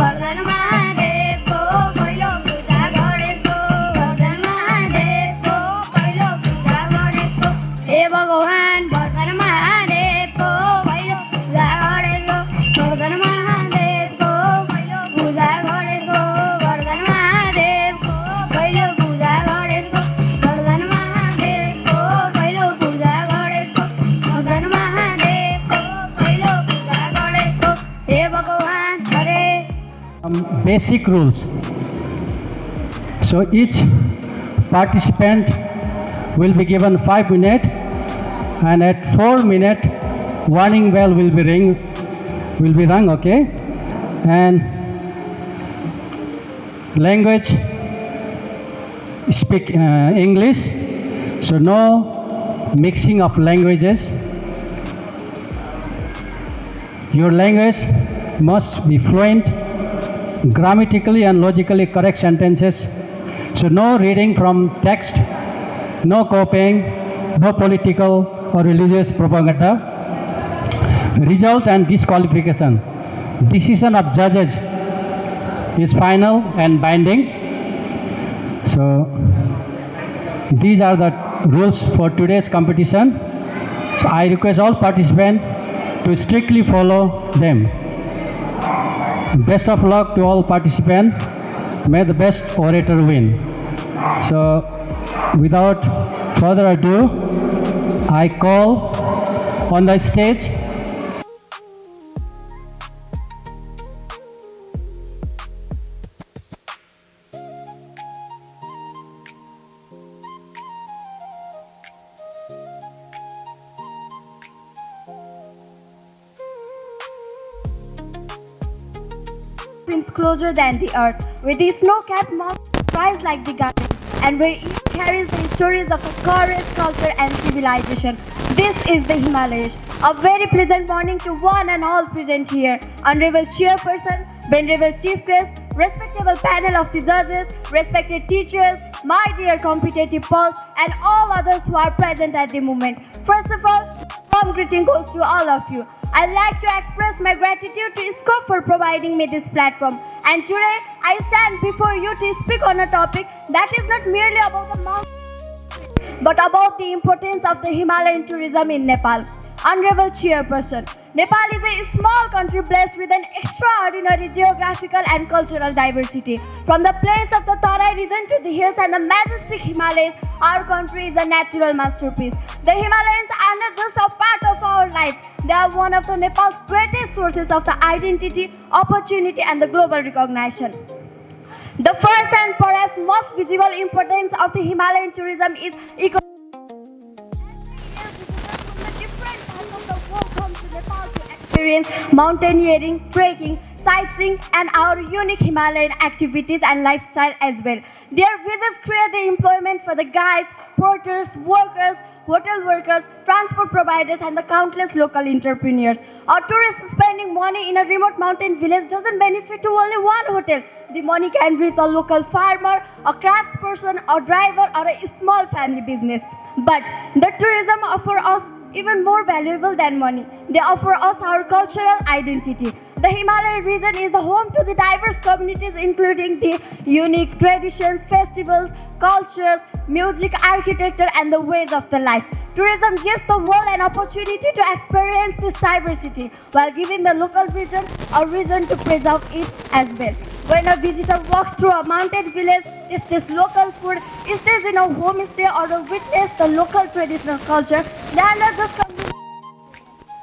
वरदान महादेवको पहिलो पूजा गणेशको वरदान महादेवको पहिलो पूजा गणेशको हे भगवान वरदान महादेवको पहिलो पूजा गणेशको वरदान महादेवको पहिलो पूजा गणेशको वरदान महादेवको पहिलो पूजा गणेशको वरदान महादेवको पहिलो पूजा गणेशको वरदान महादेवको पहिलो पूजा गणेशको हे भगवान हरे Basic rules. So each participant will be given 5 minutes, and at 4 minutes, warning bell will be rung, okay? And language, speak English. So no mixing of languages. Your language must be fluent, grammatically and logically correct sentences. So no reading from text, no copying, no political or religious propaganda. Result and disqualification. Decision of judges is final and binding. So these are the rules for today's competition. So I request all participants to strictly follow them. Best of luck to all participants. May the best orator win. So without further ado, I call on the stage seems closer than the earth, with the snow-capped mountains rise like the garden, and where each carries the stories of a courage, culture, and civilization. This is the Himalayas. A very pleasant morning to one and all present here. Honorable Chairperson, Venerable Chief Guest, respectable panel of the judges, respected teachers, my dear competitive pals, and all others who are present at the moment. First of all, warm greeting goes to all of you. I'd like to express my gratitude to ISCOP for providing me this platform. And today, I stand before you to speak on a topic that is not merely about the mountains, but about the importance of the Himalayan tourism in Nepal. Honorable Chairperson, Nepal is a small country blessed with an extraordinary geographical and cultural diversity. From the plains of the Tarai region to the hills and the majestic Himalayas, our country is a natural masterpiece. The Himalayas are not just a part of our lives, they are one of the Nepal's greatest sources of the identity, opportunity, and the global recognition. The first and perhaps most visible importance of the Himalayan tourism is different parts of the world come to Nepal to experience mountaineering, trekking, sightseeing, and our unique Himalayan activities and lifestyle as well. Their visits create the employment for the guides, porters, workers, hotel workers, transport providers, and the countless local entrepreneurs. A tourist spending money in a remote mountain village doesn't benefit to only one hotel. The money can reach a local farmer, a craftsperson, a driver, or a small family business. But the tourism offer us even more valuable than money. They offer us our cultural identity. The Himalaya region is the home to the diverse communities, including the unique traditions, festivals, cultures, music, architecture, and the ways of the life. Tourism gives the world an opportunity to experience this diversity while giving the local region a reason to preserve it as well. When a visitor walks through a mountain village, tastes local food, stays in a homestay, or witness the local traditional culture, they are not just convinced,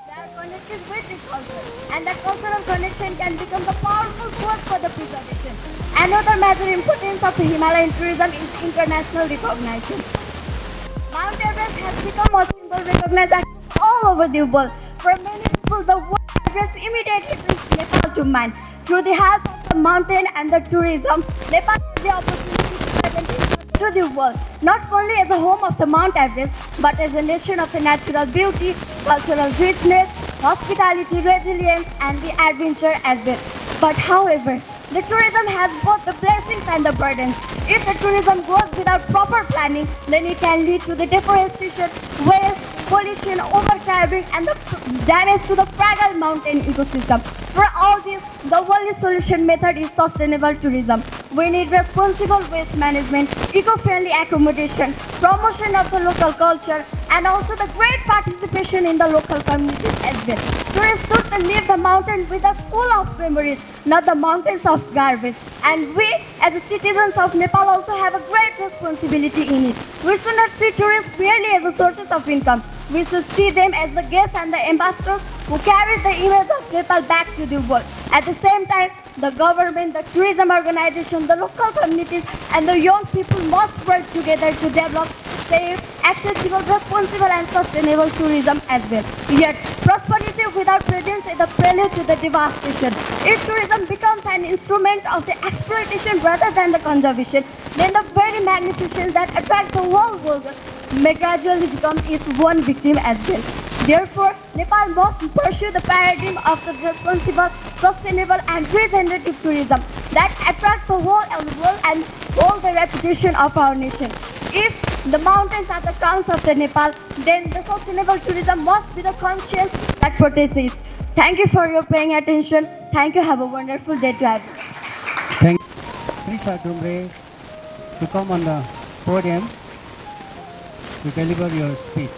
they are connected with this culture, and that cultural connection can become the powerful force for the preservation. Another major importance of the Himalayan tourism is international recognition. Mount Everest has become a symbol recognized all over the world. For many people, the word Everest immediately brings Nepal to mind. Through the help of the mountain and the tourism, Nepal has the opportunity to present itself to the world, not only as a home of the Mount Everest, but as a nation of the natural beauty, cultural richness, hospitality, resilience, and the adventure as well. But however, the tourism has both the blessings and the burdens. If the tourism goes without proper planning, then it can lead to the deforestation, waste, pollution, overcrowding, and the damage to the fragile mountain ecosystem. For all this, the only solution method is sustainable tourism. We need responsible waste management, eco-friendly accommodation, promotion of the local culture, and also the great participation in the local communities as well. Tourists should leave the mountain with a full of memories, not the mountains of garbage. And we, as the citizens of Nepal, also have a great responsibility in it. We should not see tourists merely as a sources of income. We should see them as the guests and the ambassadors who carry the image of Nepal back to the world. At the same time, the government, the tourism organization, the local communities, and the young people must work together to develop safe, accessible, responsible, and sustainable tourism as well. Yet, prosperity without prudence is the prelude to the devastation. If tourism becomes an instrument of the exploitation rather than the conservation, then the very magnificence that attracts the whole world may gradually become its one victim as well. Therefore, Nepal must pursue the paradigm of the responsible, sustainable, and regenerative tourism that attracts the whole world and holds the reputation of our nation. If the mountains are the crowns of the Nepal, then the sustainable tourism must be the conscience that protects it. Thank you for your paying attention. Thank you. Have a wonderful day to everyone. Thank Srisha Dumbre to come on the podium to deliver your speech.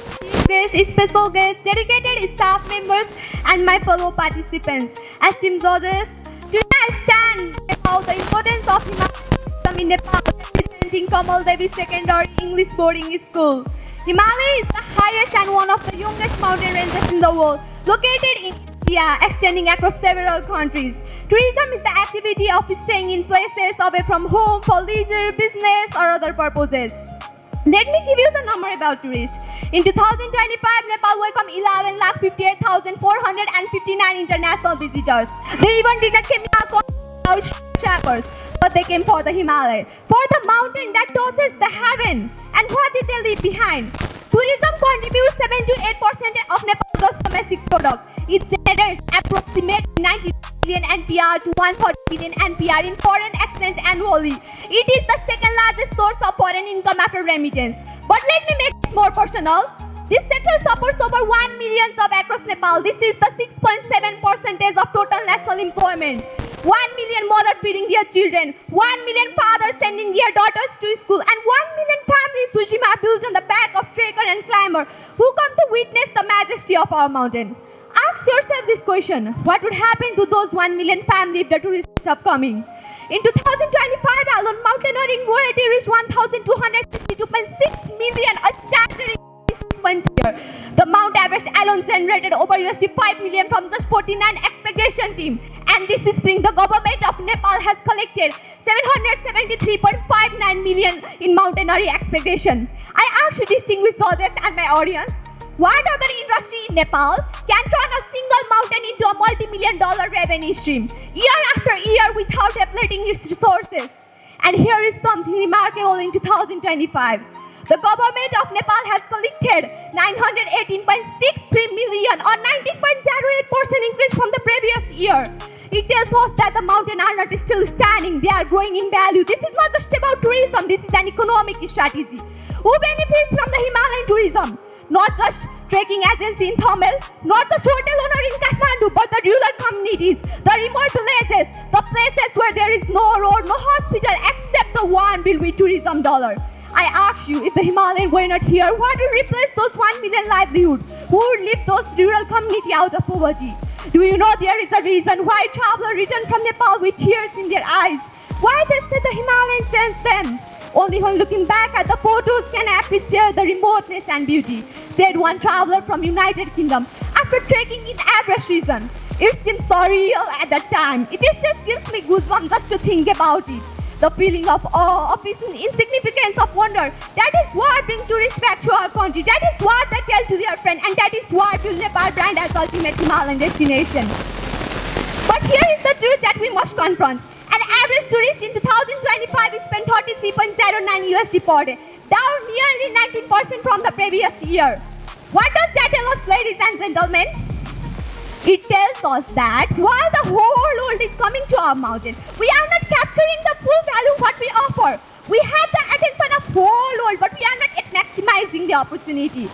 Guest, special guests, dedicated staff members, and my fellow participants. Esteemed judges, today I stand about the importance of Himalaya in Nepal, representing Kamal Devi Secondary English Boarding School. Himalaya is the highest and one of the youngest mountain ranges in the world, located in India, extending across several countries. Tourism is the activity of staying in places away from home for leisure, business, or other purposes. Let me give you the number about tourists. In 2025, Nepal welcomed 11,58,459 international visitors. They even did not come out shoppers, but they came for the Himalaya, for the mountain that touches the heaven. And what did they leave behind? Tourism contributes 7 to 8% of Nepal's gross domestic product. It generates approximately 90 billion NPR to 140 billion NPR in foreign exchange annually. It is the second largest source of foreign income after remittance. But let me make this more personal. This sector supports over 1 million jobs across Nepal. This is the 6.7% of total national employment. 1 million mothers feeding their children, 1 million fathers sending their daughters to school, and 1 million families which are built on the back of trekker and climber who come to witness the majesty of our mountain. Ask yourself this question: what would happen to those 1 million families if the tourists stop coming? In 2025 alone, mountaineering royalty reached 1,262.6 million, a staggering 6.3 year. The Mount Everest alone generated over $5 million from just 49 expedition team, and this is bringing the government of Nepal has collected 773.59 million in mountaineering expedition. I ask you distinguished judges and my audience, what other industry in Nepal can turn a single mountain into a multi-million-dollar revenue stream year after year without depleting its resources? And here is something remarkable in 2025. The government of Nepal has collected 918.63 million or 19.08% increase from the previous year. It tells us that the mountains are not still standing, they are growing in value. This is not just about tourism, this is an economic strategy. Who benefits from the Himalayan tourism? Not just trekking agency in Thamel, not just hotel owner in Kathmandu, but the rural communities, the remote villages, the places where there is no road, no hospital, except the one built with tourism dollar. I ask you, if the Himalayan were not here, what would replace those 1 million livelihoods? Who would lift those rural community out of poverty? Do you know there is a reason why travelers return from Nepal with tears in their eyes? Why they say the Himalayan sends them? Only when looking back at the photos can I appreciate the remoteness and beauty, said one traveler from United Kingdom. After trekking in Everest region, it seems surreal at that time. It just gives me goosebumps just to think about it. The feeling of awe, of insignificance, of wonder, that is what brings tourists back to our country. That is what they tell to their friends, and that is what will Nepal brand as ultimate Himalayan destination. But here is the truth that we must confront. An average tourist in 2025 spent $33.09 USD per day, down nearly 19% from the previous year. What does that tell us, ladies and gentlemen? It tells us that while the whole world is coming to our mountain, we are not capturing the full value of what we offer. We have the attention of whole world, but we are not yet maximizing the opportunity.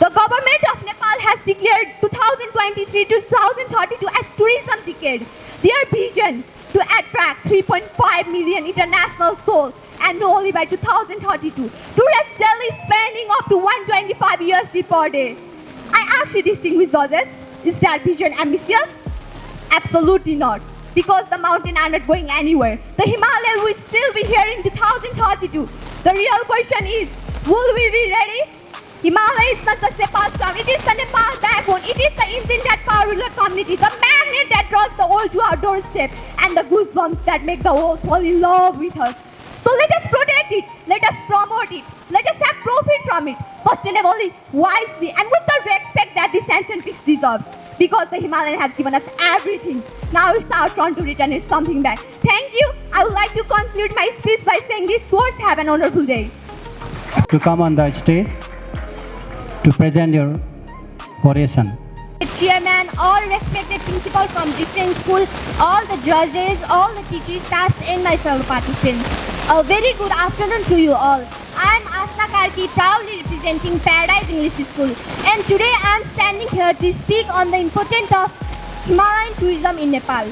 The government of Nepal has declared 2023 to 2032 as tourism decade. Their vision to attract 3.5 million international souls annually by 2032. Tourists daily spending up to 125 USD per day. I ask you, distinguished judges, is that vision ambitious? Absolutely not, because the mountains are not going anywhere. The Himalaya will still be here in 2032. The real question is, will we be ready? Himalaya is not just Nepal's crown, it is the Nepal backbone. It is the engine that powers rural community, the magnet that draws the world to our doorstep, and the goosebumps that make the world fall in love with us. So let us protect it, let us promote it, let us have profit from it, sustainably, wisely, and with the respect that this ancient peak deserves. Because the Himalayan has given us everything. Now it's our turn to return it something back. Thank you. I would like to conclude my speech by saying these words: have an wonderful day. To come on the stage to present your oration. Chairman, all respected principals from different schools, all the judges, all the teachers, staffs, and my fellow participants. A very good afternoon to you all. I am Asna Karki, proudly representing Paradise English School, and today I am standing here to speak on the importance of Himalayan tourism in Nepal.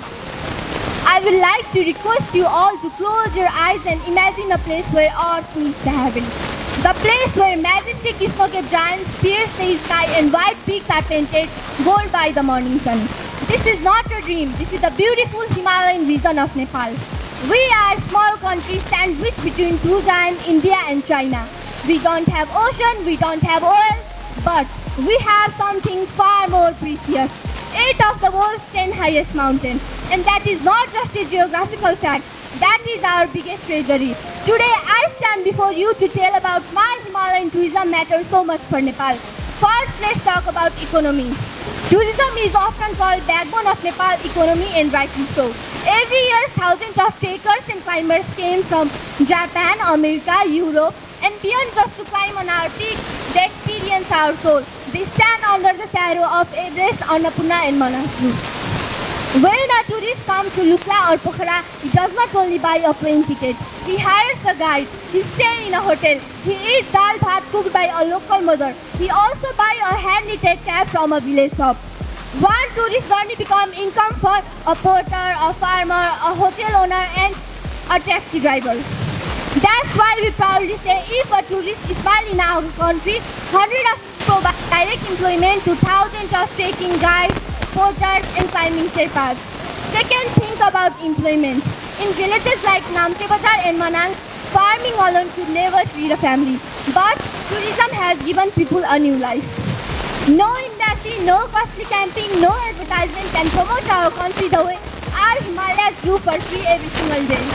I would like to request you all to close your eyes and imagine a place where earth meets the heaven. The place where majestic snow-capped giants pierce the sky and white peaks are painted gold by the morning sun. This is not a dream, this is the beautiful Himalayan region of Nepal. We are a small country sandwiched between two giants, India and China. We don't have ocean, we don't have oil, but we have something far more precious. 8 of the world's 10 highest mountains. And that is not just a geographical fact, that is our biggest treasury. Today I stand before you to tell about why Himalayan tourism matters so much for Nepal. First, let's talk about economy. Tourism is often called backbone of Nepal economy, and rightly so. Every year, thousands of trekkers and climbers came from Japan, America, Europe, and beyond just to climb on our peaks. They experience our soul. They stand under the shadow of Everest, Annapurna, and Manaslu. When a tourist comes to Lukla or Pokhara, he does not only buy a plane ticket. He hires a guide. He stays in a hotel. He eats dal bhat cooked by a local mother. He also buys a hand-knitted cap from a village shop. One tourist journey becomes income for a porter, a farmer, a hotel owner, and a taxi driver. That's why we proudly say if a tourist is while in our country, hundreds of provide direct employment to thousands of trekking guides, porters, and climbing sherpas. Second, think about employment. In villages like Namche Bazar and Manang, farming alone could never feed a family. But tourism has given people a new life. No embassy, no costly camping, no advertisement can promote our country the way our Himalayas do for free every single day.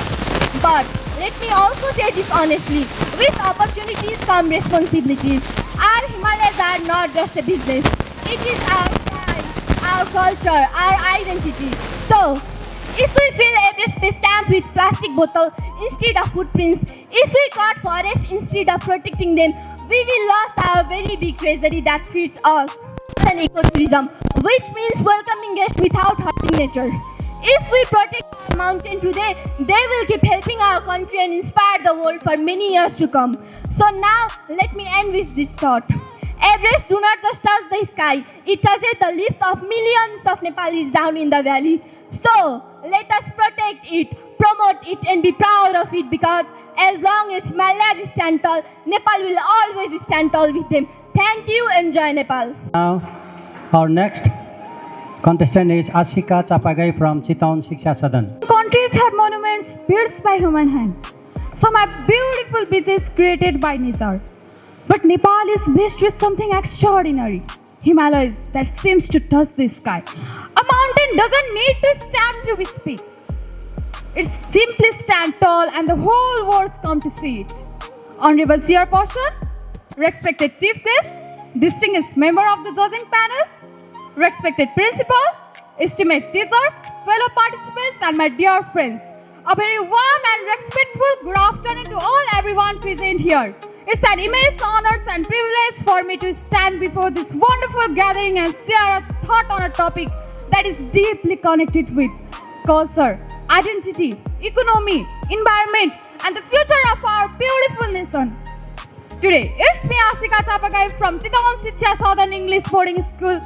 But let me also say this honestly, with opportunities come responsibilities. Our Himalayas are not just a business. It is our pride, our culture, our identity. So, if we fill every space stamp with plastic bottle instead of footprints, if we cut forests instead of protecting them, we will lose our very big treasury that feeds us. And ecotourism, which means welcoming guests without hurting nature. If we protect our mountain today, they will keep helping our country and inspire the world for many years to come. So now, let me end with this thought. Everest do not just touch the sky, it touches the lives of millions of Nepalis down in the valley. So, let us protect it, promote it and be proud of it, because as long as Himalayas stand tall, Nepal will always stand tall with them. Thank you and joy Nepal. Now, our next contestant is Ashika Chapagai from Chitaun Shiksha Sadan. Countries have monuments built by human hand. Some have beautiful beaches created by nature. But Nepal is blessed with something extraordinary. Himalayas that seems to touch the sky. A mountain doesn't need to stand to speak. It simply stands tall and the whole world comes to see it. Honorable Chairperson, respected Chief Guest, distinguished member of the judging panels, respected principal, esteemed teachers, fellow participants and my dear friends. A very warm and respectful good afternoon to all everyone present here. It's an immense honor and privilege for me to stand before this wonderful gathering and share a thought on a topic that is deeply connected with culture, identity, economy, environment, and the future of our beautiful nation. Today, it's me Ashika Chapagai from Chitaun Shiksha Southern English Boarding School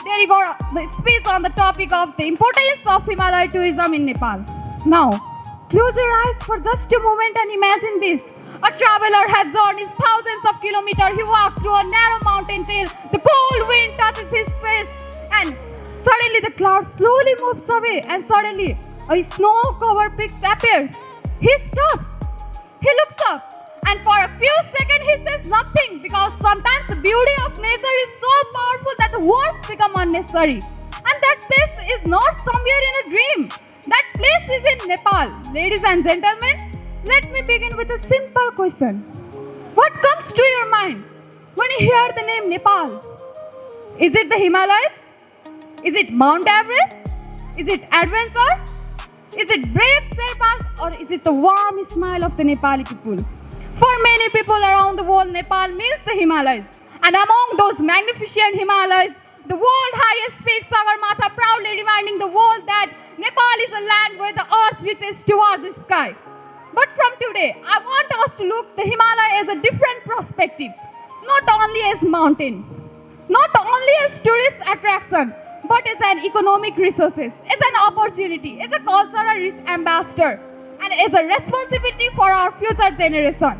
deliver the speech on the topic of the importance of Himalaya tourism in Nepal. Now, close your eyes for just a moment and imagine this. A traveler has journeyed thousands of kilometers. He walked through a narrow mountain trail. The cold wind touches his face and suddenly the cloud slowly moves away and suddenly a snow-covered peak appears. He stops. He looks up and for a few seconds he says nothing, because sometimes the beauty of nature is so powerful that the words become unnecessary. And that place is not somewhere in a dream. That place is in Nepal. Ladies and gentlemen, let me begin with a simple question. What comes to your mind when you hear the name Nepal? Is it the Himalayas? Is it Mount Everest? Is it adventure? Is it brave Sherpas? Or is it the warm smile of the Nepali people? For many people around the world, Nepal means the Himalayas. And among those magnificent Himalayas, the world highest peak Sagarmatha, proudly reminding the world that Nepal is a land where the earth reaches toward the sky. But from today, I want us to look the Himalaya as a different perspective. Not only as mountain, not only as tourist attraction, but as an economic resources, as an opportunity, as a cultural ambassador, and as a responsibility for our future generation.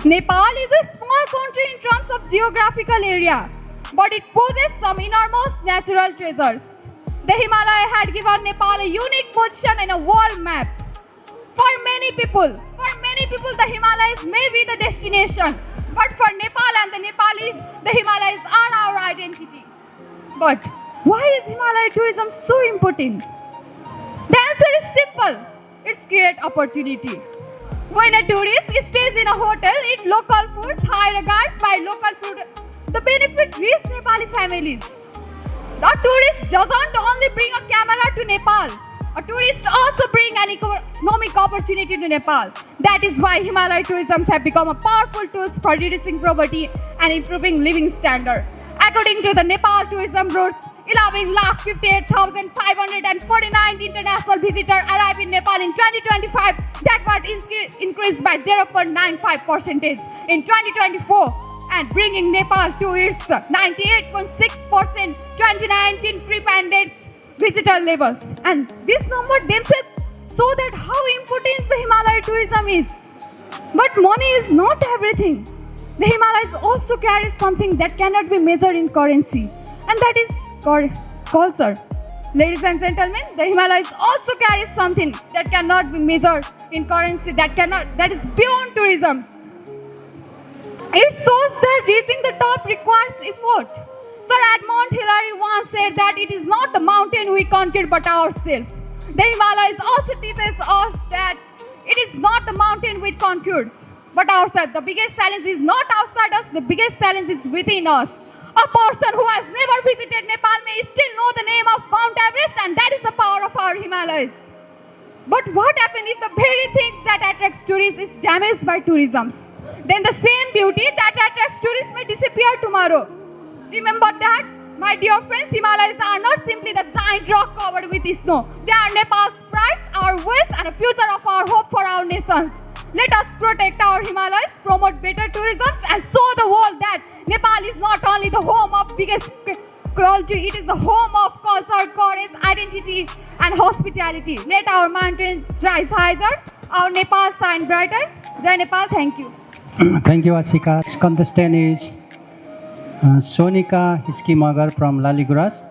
Nepal is a small country in terms of geographical area, but it possesses some enormous natural treasures. The Himalaya had given Nepal a unique position in a world map. For many people, the Himalayas may be the destination, but for Nepal and the Nepalis, the Himalayas are our identity. But why is Himalaya tourism so important? The answer is simple. It's create opportunity. When a tourist stays in a hotel, eat local foods, hire a guide, buy local food, the benefit reach Nepali families. A tourist doesn't only bring a camera to Nepal. A tourist also bring an economic opportunity to Nepal. That is why Himalaya tourism have become a powerful tool for reducing poverty and improving living standard. According to the Nepal tourism routes, 11,58,549 international visitors arrived in Nepal in 2025. That was increased by 0.95% in 2024 and bringing Nepal to its 98.6% 2019 pre-pandemic visitor levels. And this number themselves show that how important the Himalaya tourism is. But money is not everything. The Himalayas also carries something that cannot be measured in currency, and that is culture. Ladies and gentlemen, the Himalayas also carries something that cannot be measured in currency, that is beyond tourism. It shows that reaching the top requires effort. Sir Edmond Hillary once said that it is not the mountain we conquer but ourselves. The Himalayas also teaches us that it is not the mountain we conquers but ourselves. The biggest challenge is not outside us, the biggest challenge is within us. A person who has never visited Nepal may still know the name of Mount Everest, and that is the power of our Himalayas. But what happens if the very things that attracts tourists is damaged by tourism? Then the same beauty that attracts tourists may disappear tomorrow. Remember that, my dear friends, Himalayas are not simply the giant rock covered with snow. They are Nepal's pride, our wish, and a future of our hope for our nations. Let us protect our Himalayas, promote better tourism, and show the world that Nepal is not only the home of biggest country, it is the home of culture, courage, identity, and hospitality. Let our mountains rise higher, our Nepal shine brighter. Jai Nepal, thank you. Thank you, Asika. Next contestant is Sonika Hiskimagar from Laliguras.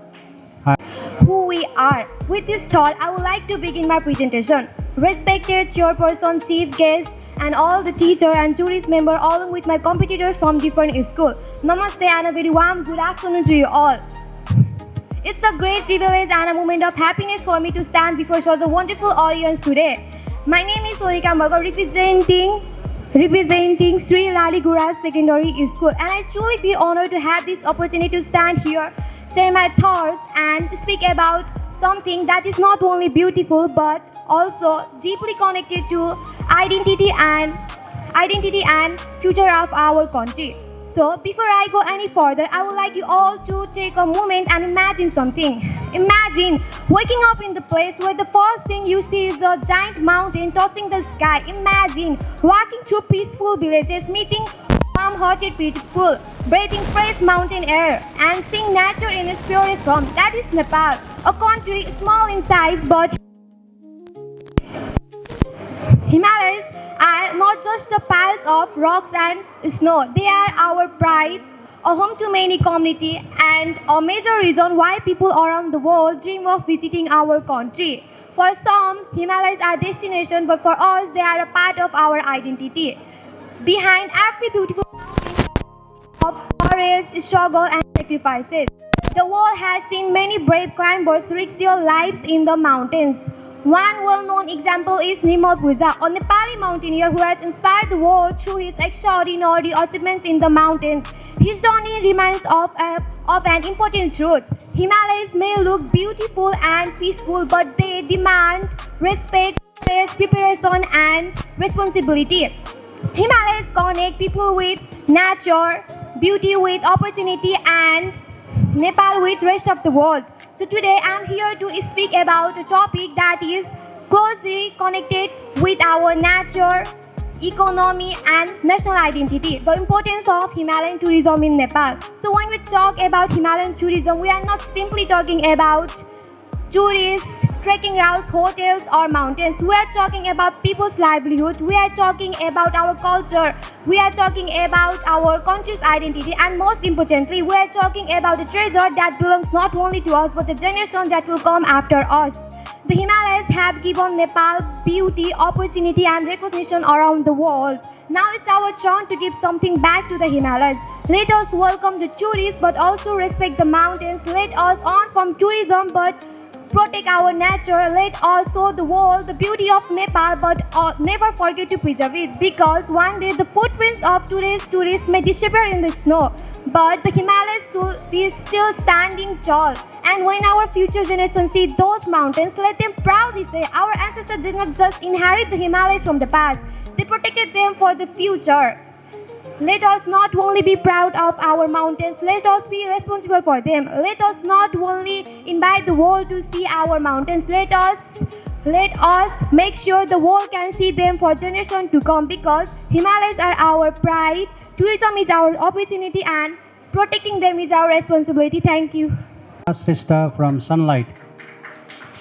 Who we are. With this thought, I would like to begin my presentation. Respected chairperson, chief guest, and all the teacher and tourist member along with my competitors from different schools. Namaste and a very warm good afternoon to you all. It's a great privilege and a moment of happiness for me to stand before such a wonderful audience today. My name is Sonika Magar, representing Sri Laliguras Secondary School, and I truly feel honored to have this opportunity to stand here, share my thoughts, and speak about something that is not only beautiful but also deeply connected to identity and future of our country. So before I go any further, I would like you all to take a moment and imagine something. Imagine waking up in the place where the first thing you see is a giant mountain touching the sky. Imagine walking through peaceful villages, meeting warm-hearted people, breathing fresh mountain air, and seeing nature in its purest form. That is Nepal, a country small in size but Himalayas are not just the piles of rocks and snow. They are our pride, a home to many communities, and a major reason why people around the world dream of visiting our country. For some, Himalayas are destination, but for us, they are a part of our identity. Behind every beautiful mountain of courage, struggle, and sacrifices, the world has seen many brave climbers risk their lives in the mountains. One well-known example is Nirmal Gurja, a Nepali mountaineer who has inspired the world through his extraordinary achievements in the mountains. His journey reminds of an important truth. Himalayas may look beautiful and peaceful, but they demand respect, courage, preparation, and responsibility. Himalayas connect people with nature, beauty with opportunity, and Nepal with rest of the world. So today I'm here to speak about a topic that is closely connected with our nature, economy, and national identity, the importance of Himalayan tourism in Nepal. So when we talk about Himalayan tourism, we are not simply talking about tourists, trekking routes, hotels, or mountains. We are talking about people's livelihood. We are talking about our culture. We are talking about our country's identity, and most importantly, we are talking about a treasure that belongs not only to us but the generation that will come after us. The Himalayas have given Nepal beauty, opportunity, and recognition around the world. Now it's our turn to give something back to the Himalayas. Let us welcome the tourists but also respect the mountains. Let us earn from tourism but protect our nature. Let us show the world the beauty of Nepal, but never forget to preserve it, because one day the footprints of today's tourists may disappear in the snow, but the Himalayas will be still standing tall. And when our future generations see those mountains, let them proudly say, our ancestors did not just inherit the Himalayas from the past, they protected them for the future. Let us not only be proud of our mountains, let us be responsible for them. Let us not only invite the world to see our mountains, let us make sure the world can see them for generations to come, because Himalayas are our pride, tourism is our opportunity, and protecting them is our responsibility. Thank you. Sister from Sunlight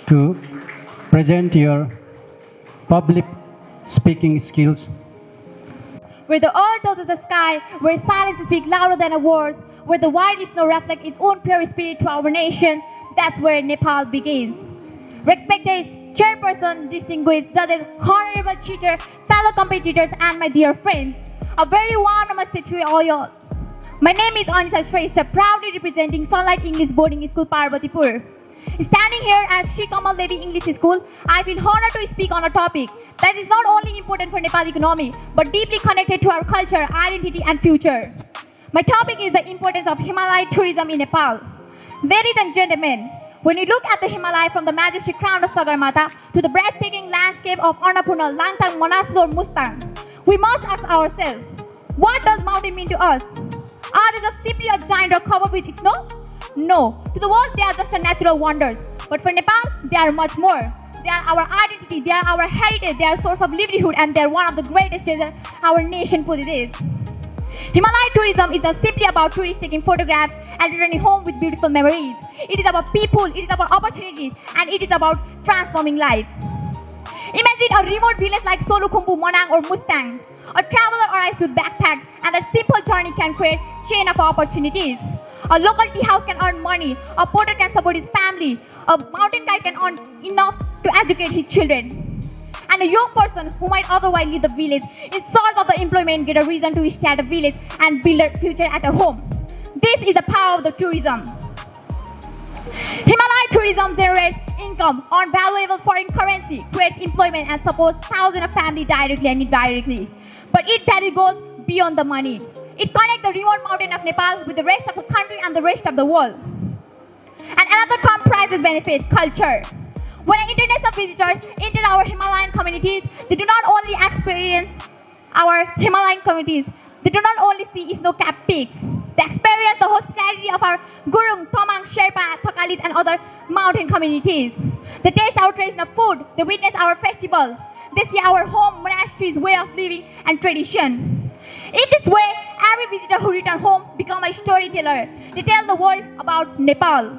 to present your public speaking skills. Where the earth touches the sky, where silence speaks louder than words, where the white snow reflects its own pure spirit to our nation, that's where Nepal begins. Respected chairperson, distinguished judges, honorable teacher, fellow competitors, and my dear friends, a very warm namaste to all y'all. My name is Anisa Shrestha, proudly representing Sunlight English Boarding School, Parvatipur. Standing here at Shri Kamal Devi English School, I feel honored to speak on a topic that is not only important for Nepal economy, but deeply connected to our culture, identity and future. My topic is the importance of Himalaya tourism in Nepal. Ladies and gentlemen, when we look at the Himalaya from the majestic crown of Sagarmatha to the breathtaking landscape of Annapurna, Langtang, Manaslu or Mustang, we must ask ourselves, what does mountain mean to us? Are they just simply a giant rock covered with snow? No, to the world they are just a natural wonders. But for Nepal, they are much more. They are our identity, they are our heritage, they are a source of livelihood, and they are one of the greatest treasures our nation possesses. Himalaya tourism is not simply about tourists taking photographs and returning home with beautiful memories. It is about people, it is about opportunities, and it is about transforming life. Imagine a remote village like Solukhumbu, Manang or Mustang. A traveler arrives with backpack, and that simple journey can create chain of opportunities. A local tea house can earn money, a porter can support his family, a mountain guide can earn enough to educate his children. And a young person who might otherwise leave the village in search of the employment get a reason to stay at a village and build a future at a home. This is the power of the tourism. Himalaya tourism generates income, earns valuable foreign currency, creates employment and supports thousands of families directly and indirectly. But its value goes beyond the money. It connects the remote mountain of Nepal with the rest of the country and the rest of the world. And another comprises benefit, culture. When international visitors enter our Himalayan communities, they do not only experience our Himalayan communities, they do not only see snow-capped peaks. They experience the hospitality of our Gurung, Tomang, Sherpa, Thakalis and other mountain communities. They taste our traditional food, they witness our festival. They see our home monasteries, way of living and tradition. In this way, every visitor who returns home becomes a storyteller. They tell the world about Nepal.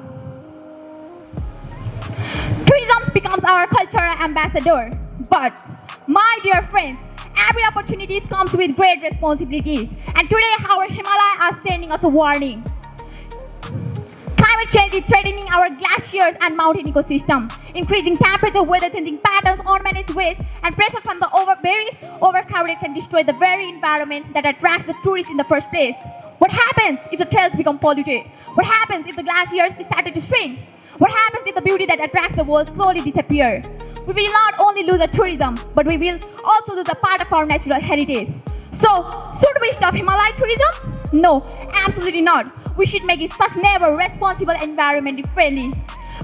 Tourism becomes our cultural ambassador. But, my dear friends, every opportunity comes with great responsibilities. And today, our Himalaya are sending us a warning. Climate change is threatening our glaciers and mountain ecosystem. Increasing temperature, weather changing patterns, unmanaged waste, and pressure from the very overcrowded can destroy the very environment that attracts the tourists in the first place. What happens if the trails become polluted? What happens if the glaciers started to shrink? What happens if the beauty that attracts the world slowly disappears? We will not only lose our tourism, but we will also lose a part of our natural heritage. So, should we stop Himalaya tourism? No, absolutely not. We should make it sustainable, responsible, and environmentally friendly.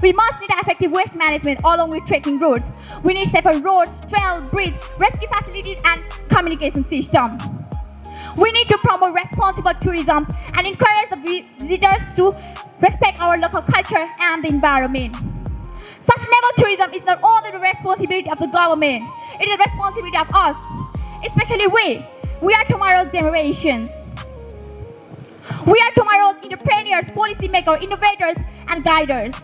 We must need effective waste management along with trekking routes. We need safer roads, trail, bridge, rescue facilities, and communication system. We need to promote responsible tourism and encourage the visitors to respect our local culture and the environment. Sustainable tourism is not only the responsibility of the government, it is the responsibility of us, especially we. We are tomorrow's generations. We are tomorrow's entrepreneurs, policymakers, innovators, and guiders.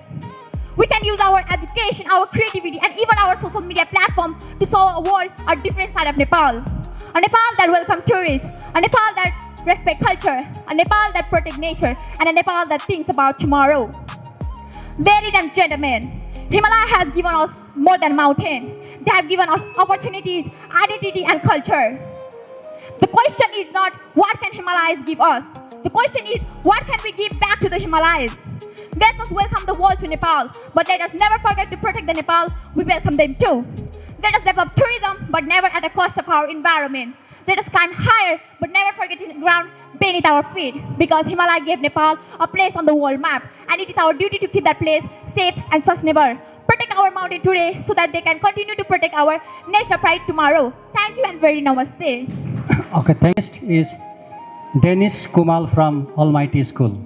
We can use our education, our creativity, and even our social media platform to show a world a different side of Nepal. A Nepal that welcomes tourists, a Nepal that respects culture, a Nepal that protects nature, and a Nepal that thinks about tomorrow. Ladies and gentlemen, Himalaya has given us more than mountain. They have given us opportunities, identity, and culture. The question is not what can Himalayas give us? The question is what can we give back to the Himalayas? Let us welcome the world to Nepal, but let us never forget to protect the Nepal we welcome them too. Let us develop tourism, but never at the cost of our environment. Let us climb higher, but never forget the ground beneath our feet, because Himalaya gave Nepal a place on the world map, and it is our duty to keep that place safe and sustainable. Protect our mountain today so that they can continue to protect our national pride tomorrow. Thank you and very namaste. Okay, next is Dennis Kumal from Almighty School.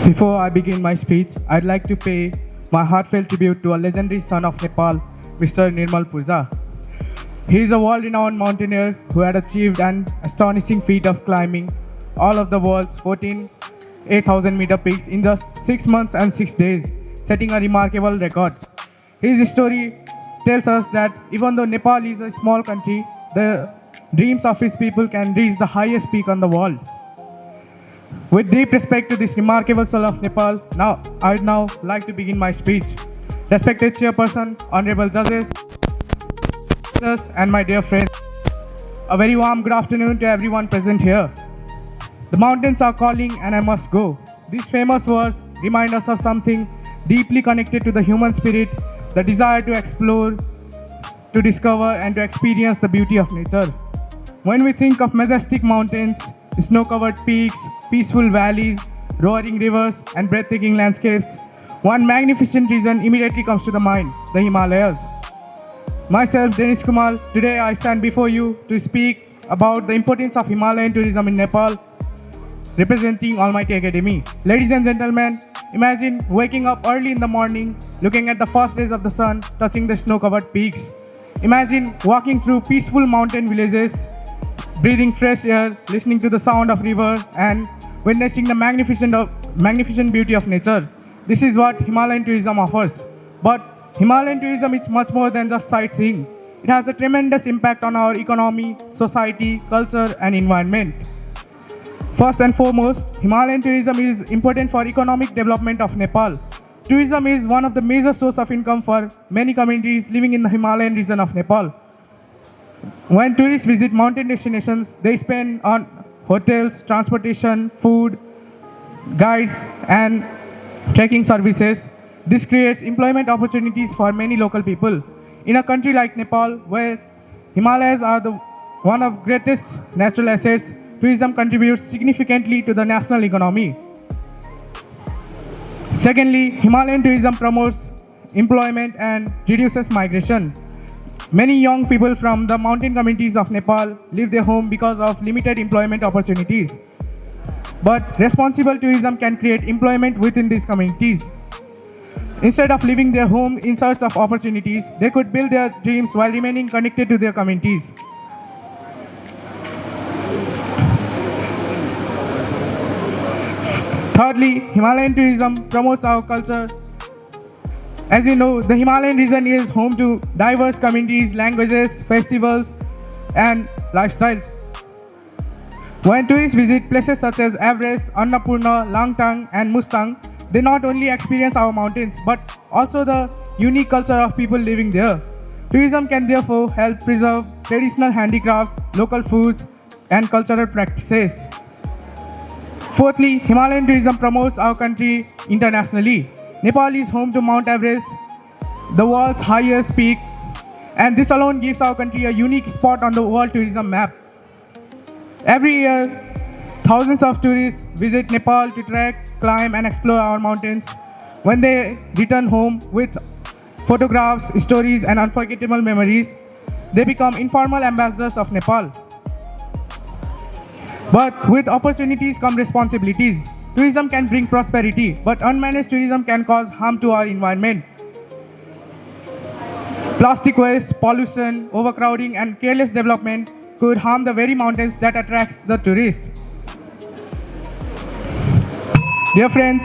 Before I begin my speech, I'd like to pay my heartfelt tribute to a legendary son of Nepal, Mr. Nirmal Purja. He is a world-renowned mountaineer who had achieved an astonishing feat of climbing all of the world's 14 8,000-meter peaks in just 6 months and 6 days, setting a remarkable record. His story tells us that even though Nepal is a small country, the dreams of his people can reach the highest peak on the world. With deep respect to this remarkable soul of Nepal, I'd now like to begin my speech. Respected Chairperson, Honorable Judges, and my dear friends, A very warm good afternoon to everyone present here. The mountains are calling and I must go. These famous words remind us of something deeply connected to the human spirit, the desire to explore, to discover and to experience the beauty of nature. When we think of majestic mountains, snow-covered peaks, peaceful valleys, roaring rivers and breathtaking landscapes, one magnificent region immediately comes to the mind, the Himalayas. Myself, Denis Kumar, today I stand before you to speak about the importance of Himalayan tourism in Nepal, representing Almighty Academy. Ladies and gentlemen, imagine waking up early in the morning, looking at the first rays of the sun, touching the snow-covered peaks. Imagine walking through peaceful mountain villages, breathing fresh air, listening to the sound of river, and witnessing the magnificent beauty of nature. This is what Himalayan tourism offers. But Himalayan tourism is much more than just sightseeing. It has a tremendous impact on our economy, society, culture, and environment. First and foremost, Himalayan tourism is important for economic development of Nepal. Tourism is one of the major sources of income for many communities living in the Himalayan region of Nepal. When tourists visit mountain destinations, they spend on hotels, transportation, food, guides, and trekking services. This creates employment opportunities for many local people. In a country like Nepal, where Himalayas are one of greatest natural assets, tourism contributes significantly to the national economy. Secondly, Himalayan tourism promotes employment and reduces migration. Many young people from the mountain communities of Nepal leave their home because of limited employment opportunities. But responsible tourism can create employment within these communities. Instead of leaving their home in search of opportunities, they could build their dreams while remaining connected to their communities. Thirdly, Himalayan tourism promotes our culture. As you know, the Himalayan region is home to diverse communities, languages, festivals, and lifestyles. When tourists visit places such as Everest, Annapurna, Langtang, and Mustang, they not only experience our mountains, but also the unique culture of people living there. Tourism can therefore help preserve traditional handicrafts, local foods, and cultural practices. Fourthly, Himalayan tourism promotes our country internationally. Nepal is home to Mount Everest, the world's highest peak, and this alone gives our country a unique spot on the world tourism map. Every year, thousands of tourists visit Nepal to trek, climb, and explore our mountains. When they return home with photographs, stories, and unforgettable memories, they become informal ambassadors of Nepal. But with opportunities come responsibilities. Tourism can bring prosperity, but unmanaged tourism can cause harm to our environment. Plastic waste, pollution, overcrowding, and careless development could harm the very mountains that attracts the tourists. Dear friends,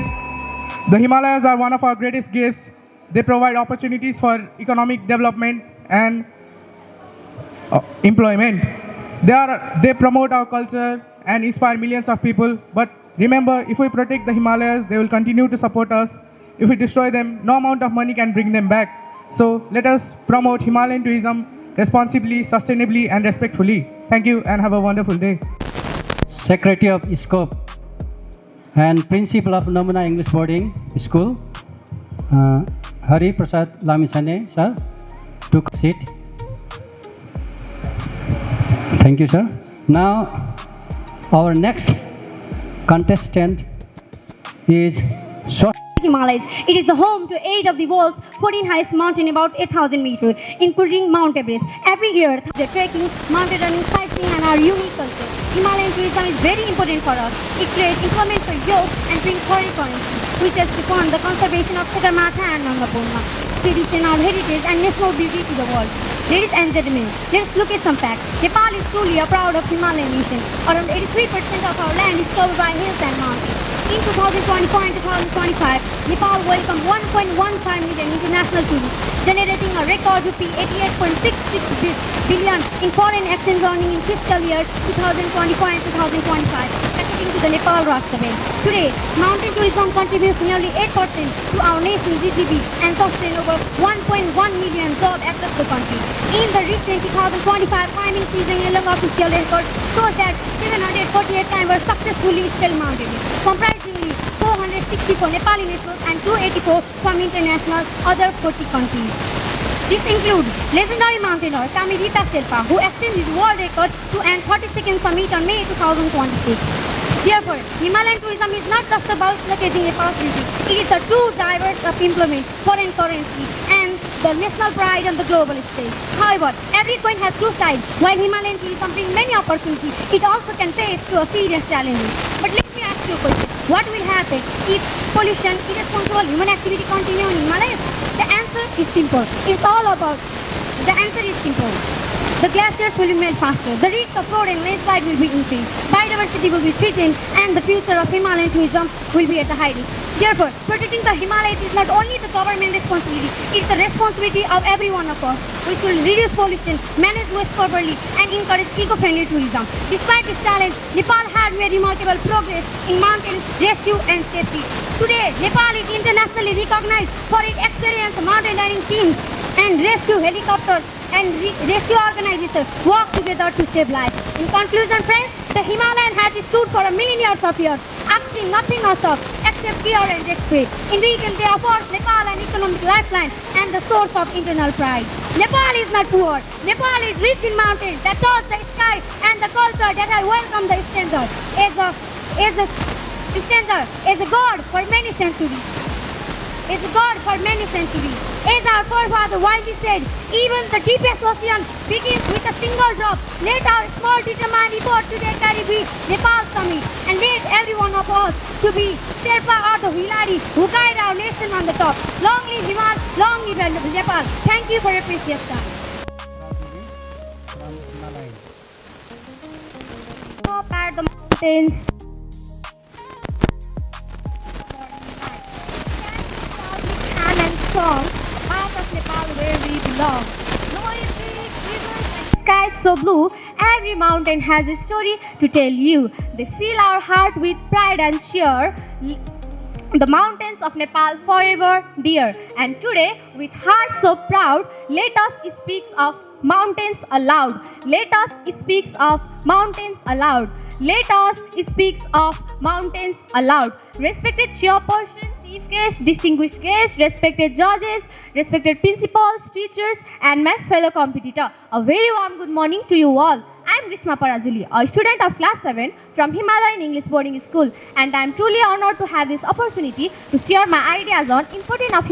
the Himalayas are one of our greatest gifts. They provide opportunities for economic development and employment. They promote our culture and inspire millions of people. But remember, if we protect the Himalayas, they will continue to support us. If we destroy them, no amount of money can bring them back. So let us promote Himalayan tourism responsibly, sustainably, and respectfully. Thank you and have a wonderful day. Secretary of ISCOP and Principal of Namuna English Boarding School, Hari Prasad Lamisane, sir, took a seat. Thank you, sir. Now, our next contestant is Himalayas. It is the home to 8 of the world's 14 highest mountains, about 8,000 meters, including Mount Everest. Every year, the trekking, mountain running, sightseeing, and our unique culture. Himalayan tourism is very important for us. It creates employment for youth and brings foreign currency, which has to fund the conservation of Sagarmatha and Rangapurna, traditional heritage, and national beauty to the world. Ladies and gentlemen, let's look at some facts. Nepal is truly a proud of Himalayan nation. Around 83% of our land is covered by hills and mountains. In 2024 and 2025, Nepal welcomed 1.15 million international tourists, generating a record ₹88.66 billion in foreign exchange earning in fiscal year 2024 and 2025, according to the Nepal Rashtra Bank. Today, mountain tourism contributes nearly 8% to our nation's GDP and sustains over 1.1 million jobs across the country. In the recent 2025 climbing season, a long official record shows that 748 climbers successfully scaled Mount Everest, comprisingly 464 Nepali nationals and 284 from international other 40 countries. This includes legendary mountaineer Kamirita Sherpa, who extended his world record to an 32nd summit on May 2026. Therefore, Himalayan tourism is not just about locating a possibility, it is the true drivers of employment, foreign currency, and the national pride on the global stage. However, every coin has two sides. While Himalayan tourism brings many opportunities, it also can face through a serious challenges. But let me ask you a question. What will happen if pollution, irresponsible human activity continue in Himalayas? The answer is simple. The answer is simple. The glaciers will melt faster, the risks of flood and landslide will be increased, biodiversity will be threatened, and the future of Himalayan tourism will be at the high risk. Therefore, protecting the Himalayas is not only the government responsibility, it is the responsibility of every one of us. We should reduce pollution, manage waste properly, and encourage eco-friendly tourism. Despite this challenge, Nepal had made remarkable progress in mountain rescue and safety. Today, Nepal is internationally recognized for its experienced mountaineering teams and rescue helicopters and rescue organizations work together to save lives. In conclusion, friends, the Himalayan has stood for a million years of years, asking nothing of us except care and respect. In return, they offer Nepal an economic lifeline and the source of internal pride. Nepal is not poor. Nepal is rich in mountains that touch the sky and the culture that has welcomed the stranger as a god for many centuries. As our forefather wisely said, even the deepest ocean begins with a single drop. Let our small determined effort today carry be Nepal's summit, and let every one of us to be Sherpa or the Hilari who guide our nation on the top. Long live Himal, long live Nepal. Thank you for your precious time. Up at the mountains. Strong, part of Nepal where we belong. Knowing peaks, rivers, and skies so blue, every mountain has a story to tell you. They fill our heart with pride and cheer. The mountains of Nepal forever dear. And today, with hearts so proud, let us speak of mountains aloud. Let us speak of mountains aloud. Let us speak of mountains aloud. Respected chairperson, chief guests, distinguished guests, respected judges, respected principals, teachers, and my fellow competitor, a very warm good morning to you all. I am Risma Parazuli, a student of class 7 from Himalayan English Boarding School, and I am truly honored to have this opportunity to share my ideas on importance of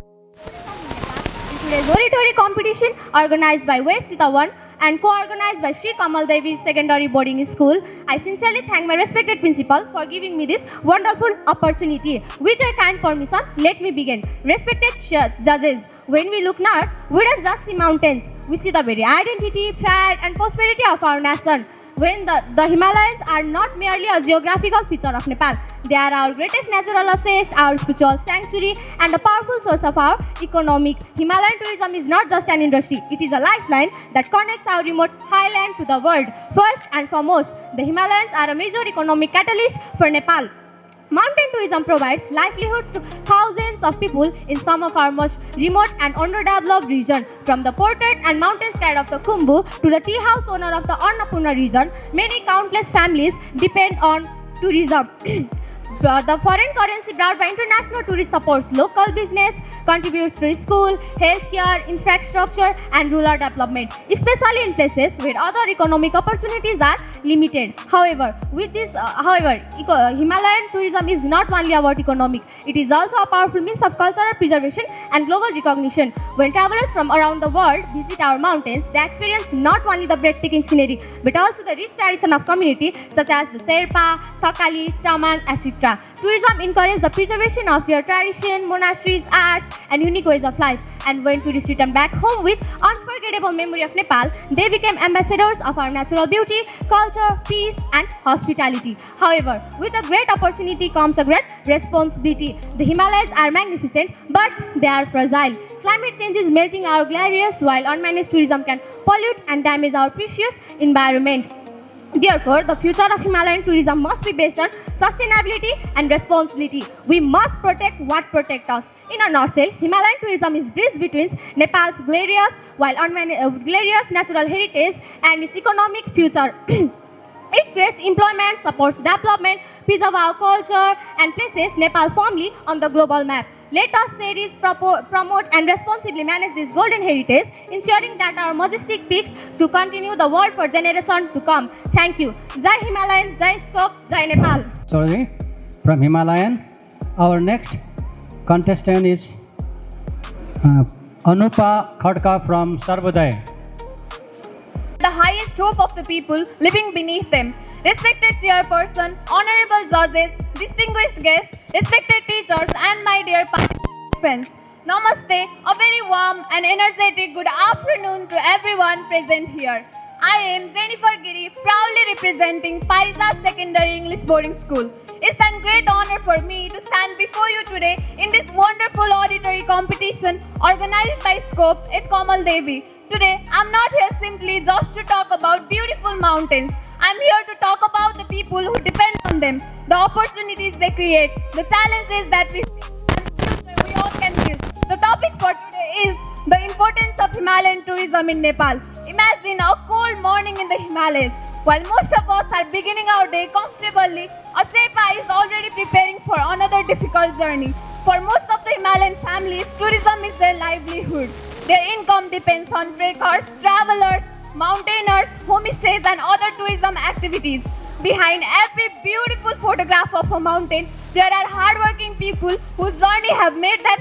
today's oratory competition organized by West Sita 1 and co-organized by Sri Kamal Devi Secondary Boarding School. I sincerely thank my respected principal for giving me this wonderful opportunity. With your kind permission, let me begin. Respected judges, when we look north, we don't just see mountains. We see the very identity, pride, and prosperity of our nation. When the Himalayas are not merely a geographical feature of Nepal, they are our greatest natural asset, our spiritual sanctuary, and a powerful source of our economic. Himalayan tourism is not just an industry, it is a lifeline that connects our remote highland to the world. First and foremost, the Himalayas are a major economic catalyst for Nepal. Mountain tourism provides livelihoods to thousands of people in some of our most remote and underdeveloped regions. From the ported and mountain side of the Khumbu to the tea house owner of the Annapurna region, many countless families depend on tourism. The foreign currency brought by international tourists supports local business, contributes to school, healthcare, infrastructure, and rural development, especially in places where other economic opportunities are limited. However, Himalayan tourism is not only about economic; it is also a powerful means of cultural preservation and global recognition. When travelers from around the world visit our mountains, they experience not only the breathtaking scenery, but also the rich tradition of community such as the Sherpa, Thakali, Tamang, etc. Tourism encourages the preservation of their tradition, monasteries, arts, and unique ways of life. And when tourists return back home with unforgettable memory of Nepal, they become ambassadors of our natural beauty, culture, peace, and hospitality. However, with a great opportunity comes a great responsibility. The Himalayas are magnificent, but they are fragile. Climate change is melting our glaciers, while unmanaged tourism can pollute and damage our precious environment. Therefore, the future of Himalayan tourism must be based on sustainability and responsibility. We must protect what protects us. In a nutshell, Himalayan tourism is bridge between Nepal's glorious natural heritage and its economic future. It creates employment, supports development, preserves our culture, and places Nepal firmly on the global map. Let us cherish, promote, and responsibly manage this golden heritage, ensuring that our majestic peaks to continue the world for generations to come. Thank you. Jai Himalayan, Jai ISKCOP, Jai Nepal. Sorry, from Himalayan. Our next contestant is Anupa Khadka from Sarvodaya. The highest hope of the people living beneath them. Respected chairperson, honorable judges, distinguished guests, respected teachers, and my dear friends. Namaste, a very warm and energetic good afternoon to everyone present here. I am Jennifer Giri, proudly representing Parijat Secondary English Boarding School. It's a great honor for me to stand before you today in this wonderful auditory competition organized by ISKCOP at Kamal Devi. Today, I'm not here simply just to talk about beautiful mountains. I'm here to talk about the people who depend on them, the opportunities they create, the challenges that we all can face. The topic for today is the importance of Himalayan tourism in Nepal. Imagine a cold morning in the Himalayas. While most of us are beginning our day comfortably, a Sherpa is already preparing for another difficult journey. For most of the Himalayan families, tourism is their livelihood. Their income depends on trekkers, travelers, mountaineers, homestays, and other tourism activities. Behind every beautiful photograph of a mountain, there are hardworking people whose journey have made that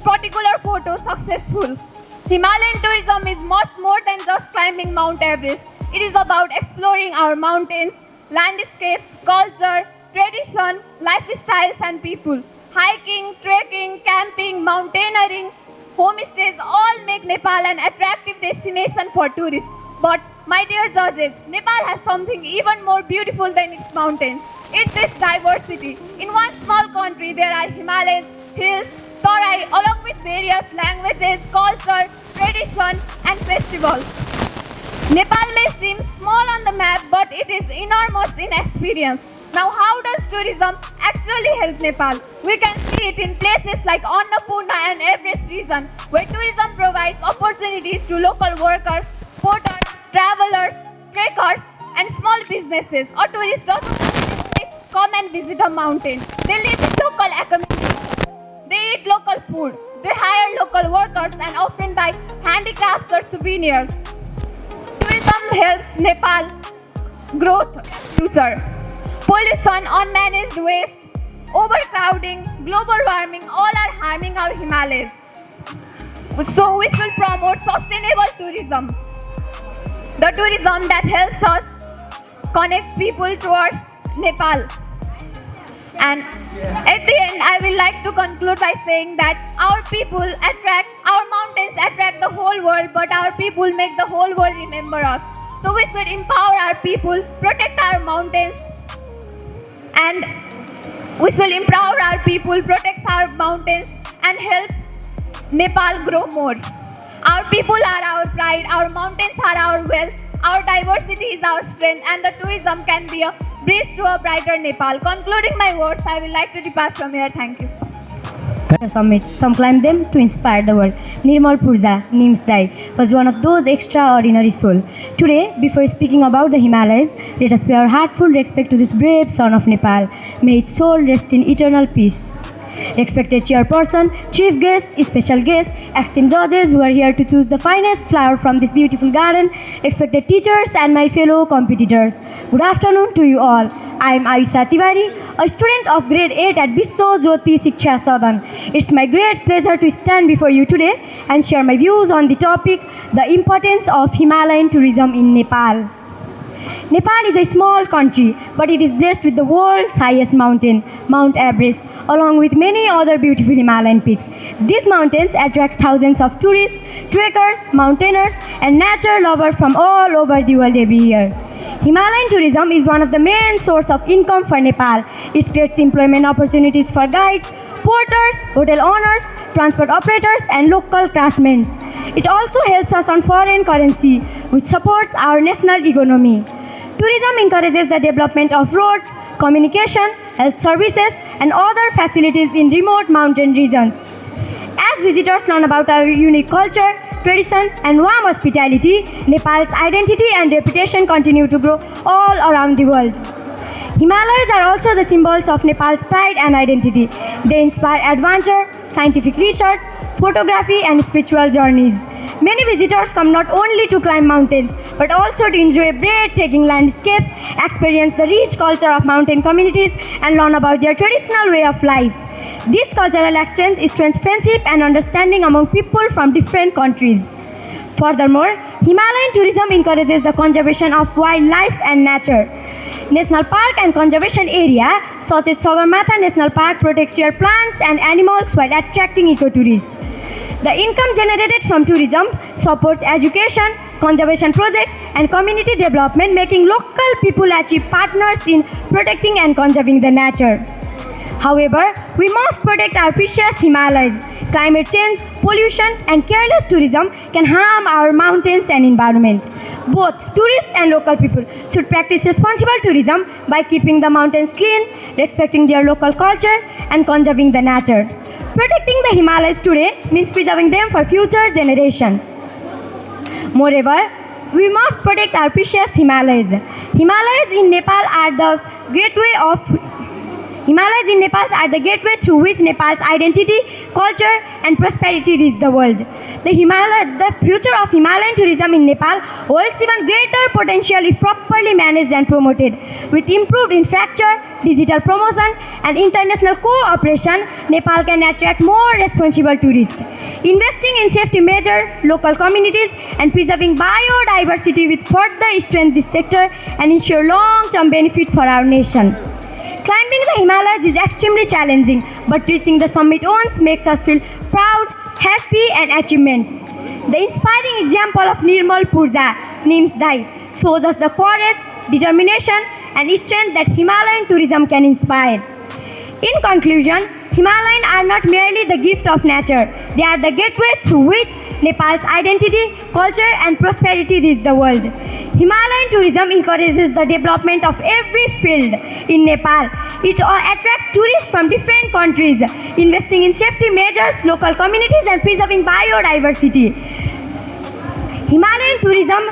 particular photo successful. Himalayan tourism is much more than just climbing Mount Everest. It is about exploring our mountains, landscapes, culture, tradition, lifestyles, and people. Hiking, trekking, camping, mountaineering, homestays all make Nepal an attractive destination for tourists. But, my dear judges, Nepal has something even more beautiful than its mountains. It's its diversity. In one small country, there are Himalayas, hills, Tarai, along with various languages, culture, tradition, and festivals. Nepal may seem small on the map, but it is enormous in experience. Now, how does tourism actually help Nepal? We can see it in places like Annapurna and Everest region, where tourism provides opportunities to local workers, porters, travelers, trekkers, and small businesses. A tourist doesn't simply come and visit a mountain. They live in local accommodations. They eat local food. They hire local workers and often buy handicrafts or souvenirs. Tourism helps Nepal growth future. Pollution, unmanaged waste, overcrowding, global warming, all are harming our Himalayas. So we should promote sustainable tourism. The tourism that helps us connect people towards Nepal. And at the end, I will like to conclude by saying that our mountains attract the whole world, but our people make the whole world remember us. So we should empower our people, protect our mountains, and we should empower our people, protect our mountains, and help Nepal grow more. Our people are our pride, our mountains are our wealth, our diversity is our strength, and the tourism can be a bridge to a brighter Nepal. Concluding my words, I will like to depart from here. Thank you. The summit, some climbed them to inspire the world. Nirmal Purja, Nims Dai, was one of those extraordinary souls. Today, before speaking about the Himalayas, let us pay our heartful respect to this brave son of Nepal. May its soul rest in eternal peace. Respected chairperson, chief guest, special guests, esteemed judges who are here to choose the finest flower from this beautiful garden, respected teachers and my fellow competitors. Good afternoon to you all. I am Ayusha Tiwari, a student of grade 8 at Biswa Jyoti Shiksha Sadan. It's my great pleasure to stand before you today and share my views on the topic, the importance of Himalayan tourism in Nepal. Nepal is a small country, but it is blessed with the world's highest mountain, Mount Everest, along with many other beautiful Himalayan peaks. These mountains attract thousands of tourists, trekkers, mountaineers, and nature lovers from all over the world every year. Himalayan tourism is one of the main sources of income for Nepal. It creates employment opportunities for guides, porters, hotel owners, transport operators, and local craftsmen. It also helps us on foreign currency, which supports our national economy. tourism encourages the development of roads, communication, health services, and other facilities in remote mountain regions. As visitors learn about our unique culture, tradition, and warm hospitality, Nepal's identity and reputation continue to grow all around the world. Himalayas are also the symbols of Nepal's pride and identity. They inspire adventure, scientific research, photography, and spiritual journeys. Many visitors come not only to climb mountains, but also to enjoy breathtaking landscapes, experience the rich culture of mountain communities, and learn about their traditional way of life. This cultural exchange strengthens friendship and understanding among people from different countries. Furthermore, Himalayan tourism encourages the conservation of wildlife and nature. National Park and Conservation Area such as Sagarmatha National Park protects your plants and animals while attracting ecotourists. The income generated from tourism supports education, conservation projects, and community development, making local people achieve partners in protecting and conserving the nature. However, we must protect our precious Himalayas. Climate change, pollution, and careless tourism can harm our mountains and environment. Both tourists and local people should practice responsible tourism by keeping the mountains clean, respecting their local culture, and conserving the nature. Protecting the Himalayas today means preserving them for future generations. Moreover, we must protect our precious Himalayas. Himalayas in Nepal are the gateway through which Nepal's identity, culture, and prosperity reach the world. The future of Himalayan tourism in Nepal holds even greater potential if properly managed and promoted. With improved infrastructure, digital promotion, and international cooperation, Nepal can attract more responsible tourists. Investing in safety measures, local communities, and preserving biodiversity will further strengthen this sector and ensure long-term benefit for our nation. Climbing the Himalayas is extremely challenging, but reaching the summit once makes us feel proud, happy, and achievement. The inspiring example of Nirmal Purja, Nims Dai, shows us the courage, determination, and strength that Himalayan tourism can inspire. In conclusion, Himalayas are not merely the gift of nature, they are the gateway through which Nepal's identity, culture, and prosperity reach the world. Himalayan tourism encourages the development of every field in Nepal. It attracts tourists from different countries, investing in safety measures, local communities, and preserving biodiversity. Himalayan tourism,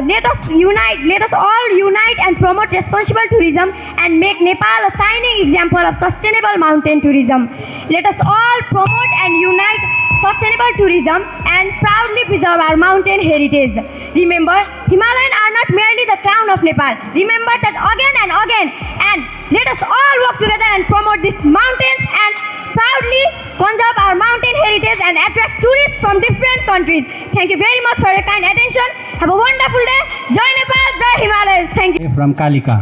let us all unite and promote responsible tourism and make Nepal a shining example of sustainable mountain tourism. Let us all promote and unite sustainable tourism and proudly preserve our mountain heritage. Remember, Himalayas are not merely the crown of Nepal. Remember that again and again, and let us all work together and promote these mountains and proudly conserve our mountain heritage and attract tourists from different countries. Thank you very much for your kind attention. Have a wonderful day. Jai Nepal, Jai Himalayas. Thank you. From Kalika.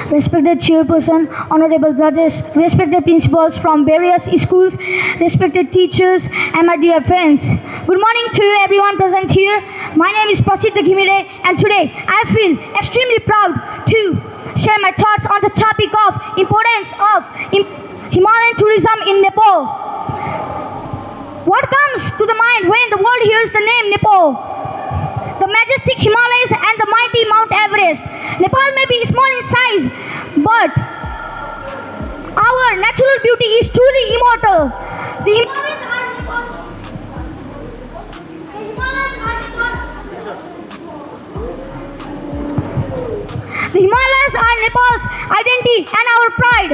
Respected chairperson, honorable judges, respected principals from various schools, respected teachers, and my dear friends. Good morning to everyone present here. My name is Prasiddha Ghimire, and today I feel extremely proud to share my thoughts on the topic of importance of Himalayan tourism in Nepal. What comes to the mind when the world hears the name Nepal? The majestic Himalayas and the mighty Mount Everest. Nepal may be small in size, but our natural beauty is truly immortal. The Himalayas are Nepal's identity and our pride.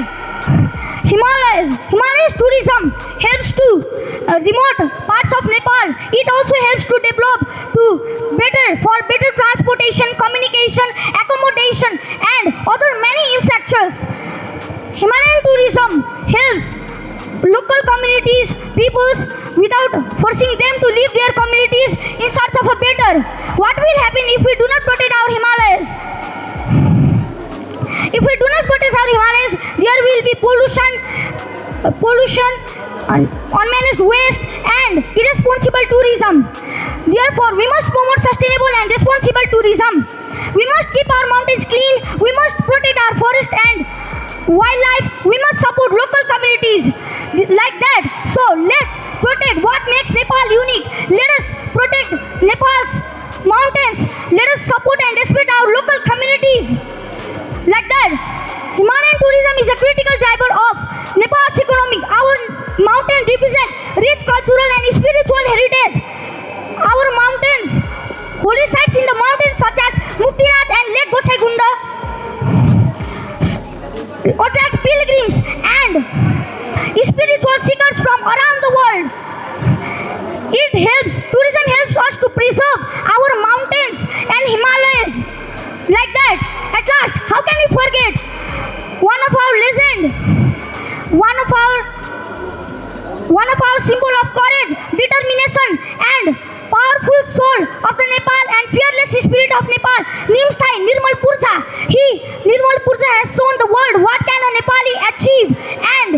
Himalayas tourism helps to remote parts of Nepal. It also helps to develop for better transportation, communication, accommodation, and other many infrastructures. Himalayan tourism helps local communities, peoples, without forcing them to leave their communities in search of a better. What will happen if we do not protect our Himalayas? If we do not protect our Himalayas, there will be pollution, unmanaged waste, and irresponsible tourism. Therefore, we must promote sustainable and responsible tourism. We must keep our mountains clean. We must protect our forest and wildlife. We must support local communities like that. So let's protect what makes Nepal unique. Let us protect Nepal's mountains. Let us support and respect our local communities. Like that, Himalayan tourism is a critical driver of Nepal's economy. Our mountains represent rich cultural and spiritual heritage. Our mountains, holy sites in the mountains such as Muktinath and Lake Gosaikunda attract pilgrims and spiritual seekers from around the world. Tourism helps us to preserve our mountains and Himalayas. Like that, at last, how can we forget one of our symbol of courage, determination and powerful soul of the Nepal and fearless spirit of Nepal, Nimsthai Nirmal Purja. Nirmal Purja has shown the world what can a Nepali achieve, and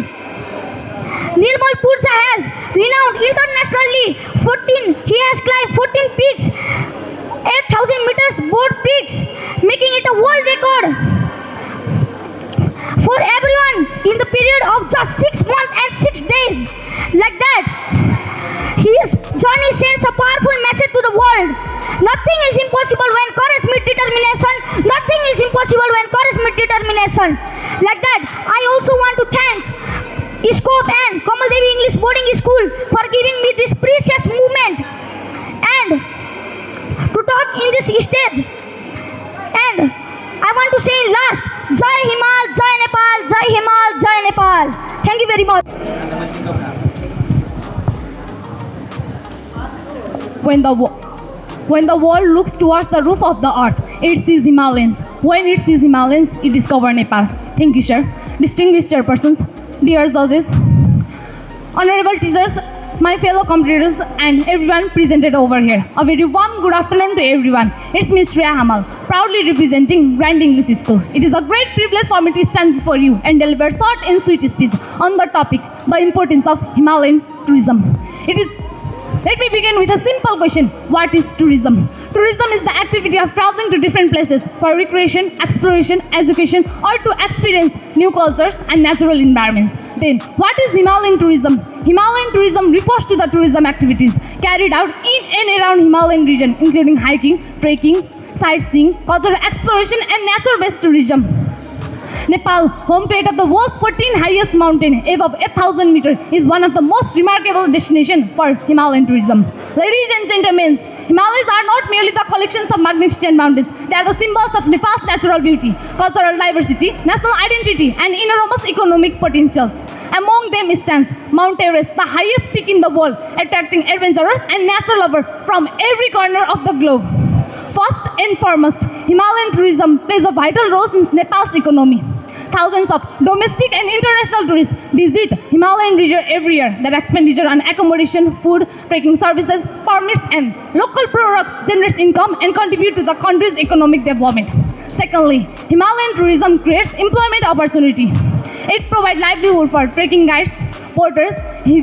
Nirmal Purja has renowned internationally. He has climbed 14 peaks, 8,000 meters board peaks, making it a world record for everyone in the period of just 6 months and 6 days. Like that, his journey sends a powerful message to the world. Nothing is impossible when courage meets determination. Nothing is impossible when courage meets determination. Like that, I also want to thank ISKCOP and Kamal Devi English Boarding School for giving me this precious moment and to talk in this stage. And I want to say in last, Jai Himal, Jai Nepal, Jai Himal, Jai Nepal. Thank you very much. When the world looks towards the roof of the earth, it sees Himalayans. When it sees Himalayans, it discovers Nepal. Thank you, sir. Distinguished chairpersons, dear judges, honorable teachers, my fellow competitors, and everyone presented over here. A very warm good afternoon to everyone. It's Ms. Shreya Hamal, proudly representing Grand English School. It is a great privilege for me to stand before you and deliver short and sweet speech on the topic, the importance of Himalayan tourism. Let me begin with a simple question. What is tourism? Tourism is the activity of traveling to different places for recreation, exploration, education, or to experience new cultures and natural environments. Then, what is Himalayan tourism? Himalayan tourism refers to the tourism activities carried out in and around Himalayan region, including hiking, trekking, sightseeing, cultural exploration, and nature-based tourism. Nepal, home to of the world's 14th highest mountain, above 8,000 meters, is one of the most remarkable destinations for Himalayan tourism. Ladies and gentlemen, Himalayas are not merely the collections of magnificent mountains. They are the symbols of Nepal's natural beauty, cultural diversity, national identity, and enormous economic potentials. Among them stands Mount Everest, the highest peak in the world, attracting adventurers and nature lovers from every corner of the globe. First and foremost, Himalayan tourism plays a vital role in Nepal's economy. Thousands of domestic and international tourists visit Himalayan region every year. Their expenditure on accommodation, food, trekking services, permits, and local products generates income and contribute to the country's economic development. Secondly, Himalayan tourism creates employment opportunity. It provides livelihood for trekking guides, porters,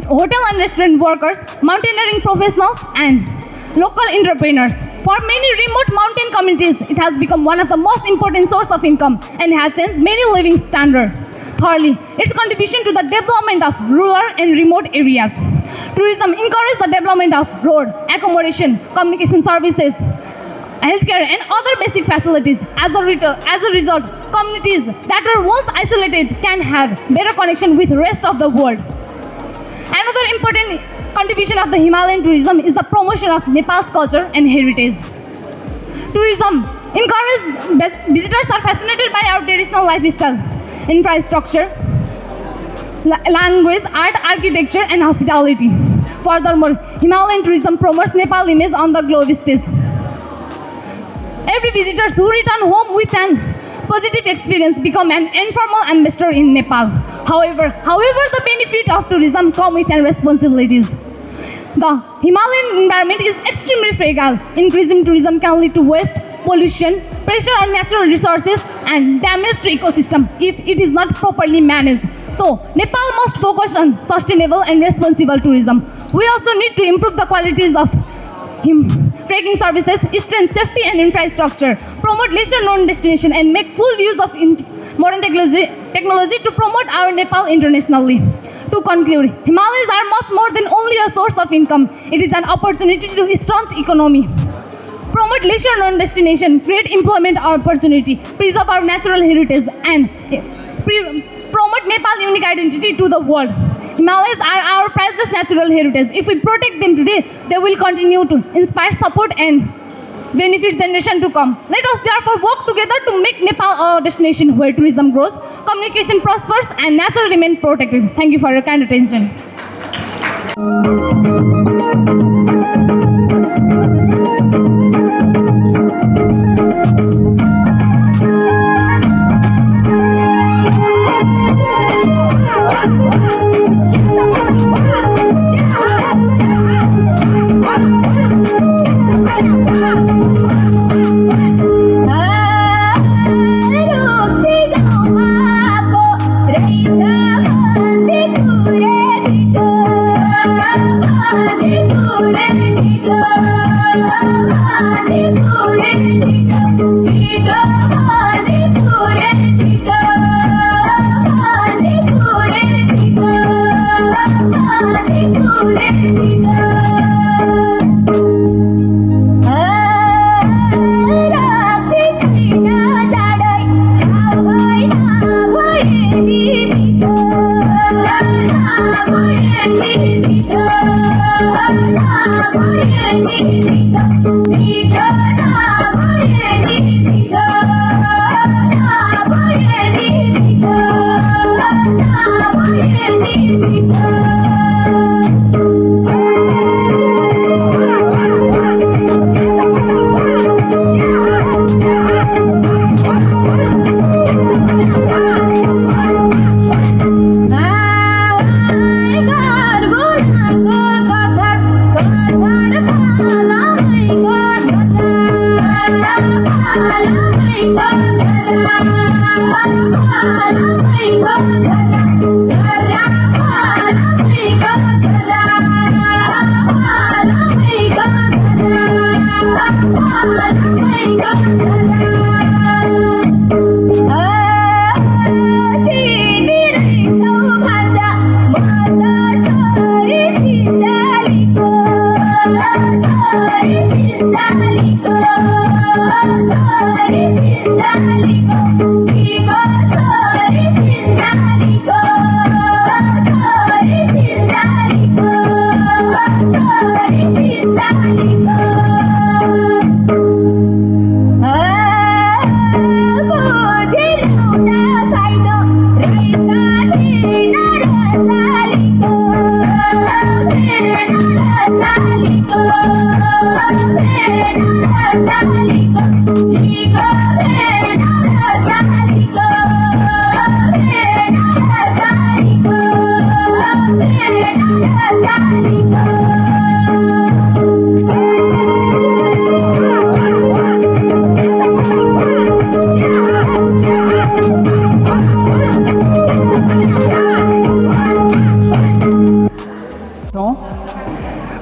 hotel and restaurant workers, mountaineering professionals, and local entrepreneurs. For many remote mountain communities, it has become one of the most important sources of income and has changed many living standards. Thirdly, its contribution to the development of rural and remote areas. Tourism encourages the development of road, accommodation, communication services, healthcare, and other basic facilities. As a result, communities that were once isolated can have better connection with the rest of the world. Another important contribution of the Himalayan tourism is the promotion of Nepal's culture and heritage. Tourism encourages visitors are fascinated by our traditional lifestyle, infrastructure, language, art, architecture, and hospitality. Furthermore, Himalayan tourism promotes Nepal image on the globe stage. Every visitor who return home with an positive experience become an informal ambassador in Nepal. However, the benefit of tourism come with responsibilities. The Himalayan environment is extremely fragile. Increasing tourism can lead to waste, pollution, pressure on natural resources, and damage to ecosystem if it is not properly managed. So, Nepal must focus on sustainable and responsible tourism. We also need to improve the qualities of trekking services, strengthen safety and infrastructure, promote lesser-known destinations, and make full use of modern technology to promote our Nepal internationally. To conclude, Himalayas are much more than only a source of income. It is an opportunity to strengthen economy, promote leisure non-destination, create employment opportunity, preserve our natural heritage, and promote Nepal's unique identity to the world. Himalayas are our priceless natural heritage. If we protect them today, they will continue to inspire, support, and benefit generation to come. Let us therefore work together to make Nepal a destination where tourism grows, communication prospers, and nature remains protected. Thank you for your kind attention.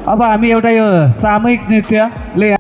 अब हामी एउटा यो सामूहिक नृत्यले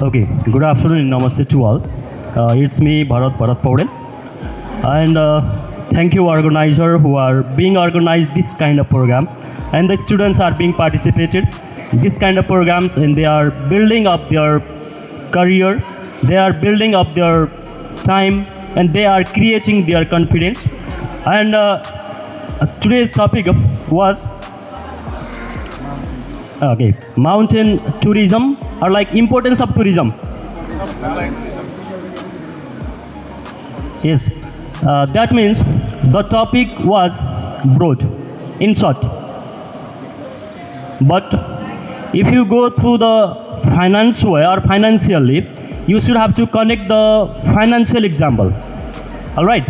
Okay, good afternoon, namaste to all. It's me, Bharat Paudel, and thank you organizer who are being organized this kind of program, and the students are being participated this kind of programs, and they are building up their career, they are building up their time, and they are creating their confidence. And today's topic was mountain tourism, or like importance of tourism. Yes, that means the topic was broad, in short. But if you go through the finance way or financially, you should have to connect the financial example. All right.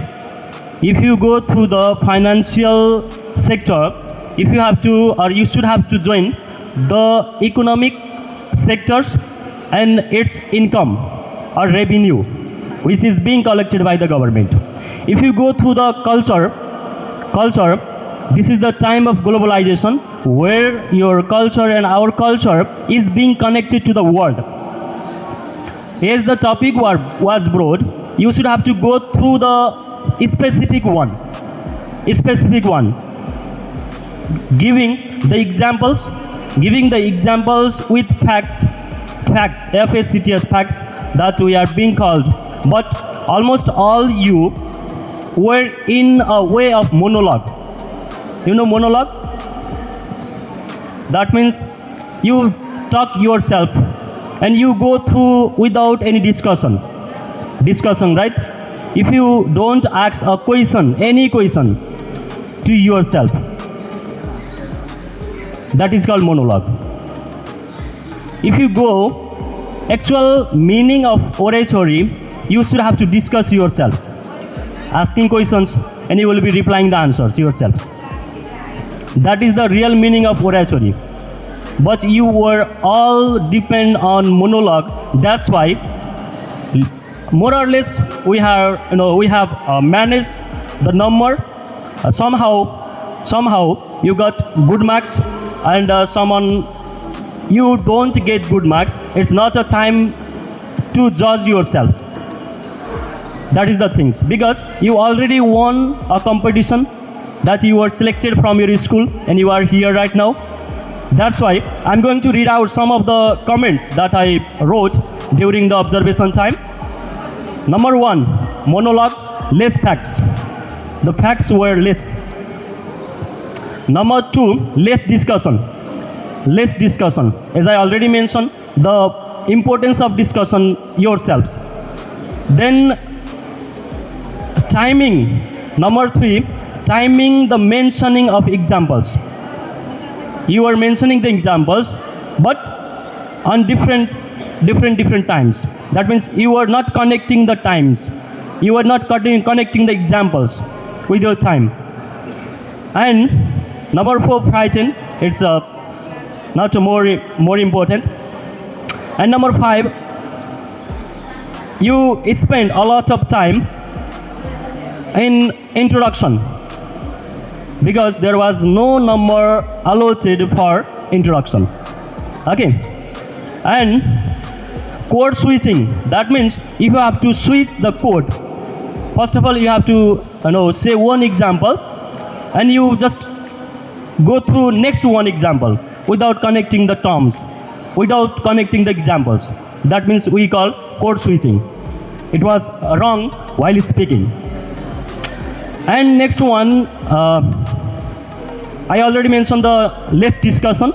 If you go through the financial sector, if you have to, or you should have to join the economic sectors and its income or revenue, which is being collected by the government. If you go through the culture, this is the time of globalization where your culture and our culture is being connected to the world. As the topic was broad, you should have to go through the specific one, giving the examples with facts, FACTS, facts that we are being called. But almost all you were in a way of monologue. You know monologue? That means you talk yourself and you go through without any discussion, right? If you don't ask a question, any question to yourself, that is called monologue. If you go actual meaning of oratory, you should have to discuss yourselves, asking questions, and you will be replying the answers yourselves. That is the real meaning of oratory. But you were all depend on monologue. That's why, more or less, we have managed the number. Somehow you got good marks, and someone you don't get good marks. It's not a time to judge yourselves. That is the things, because you already won a competition that you were selected from your school and you are here right now. That's why I'm going to read out some of the comments that I wrote during the observation time. Number 1, monologue, less facts. The facts were less. Number 2, less discussion. As I already mentioned, the importance of discussion yourselves. Then timing. Number 3, timing the mentioning of examples. You are mentioning the examples, but on different times. That means you are not connecting the times. You are not connecting the examples with your time. And number 4, frightened. It's not more important. And number 5, you spend a lot of time in introduction, because there was no number allotted for introduction. Okay. And code switching. That means if you have to switch the code, first of all you have to say one example, and you just go through next one example without connecting the terms, without connecting the examples. That means we call code switching. It was wrong while speaking. And next one, I already mentioned the less discussion.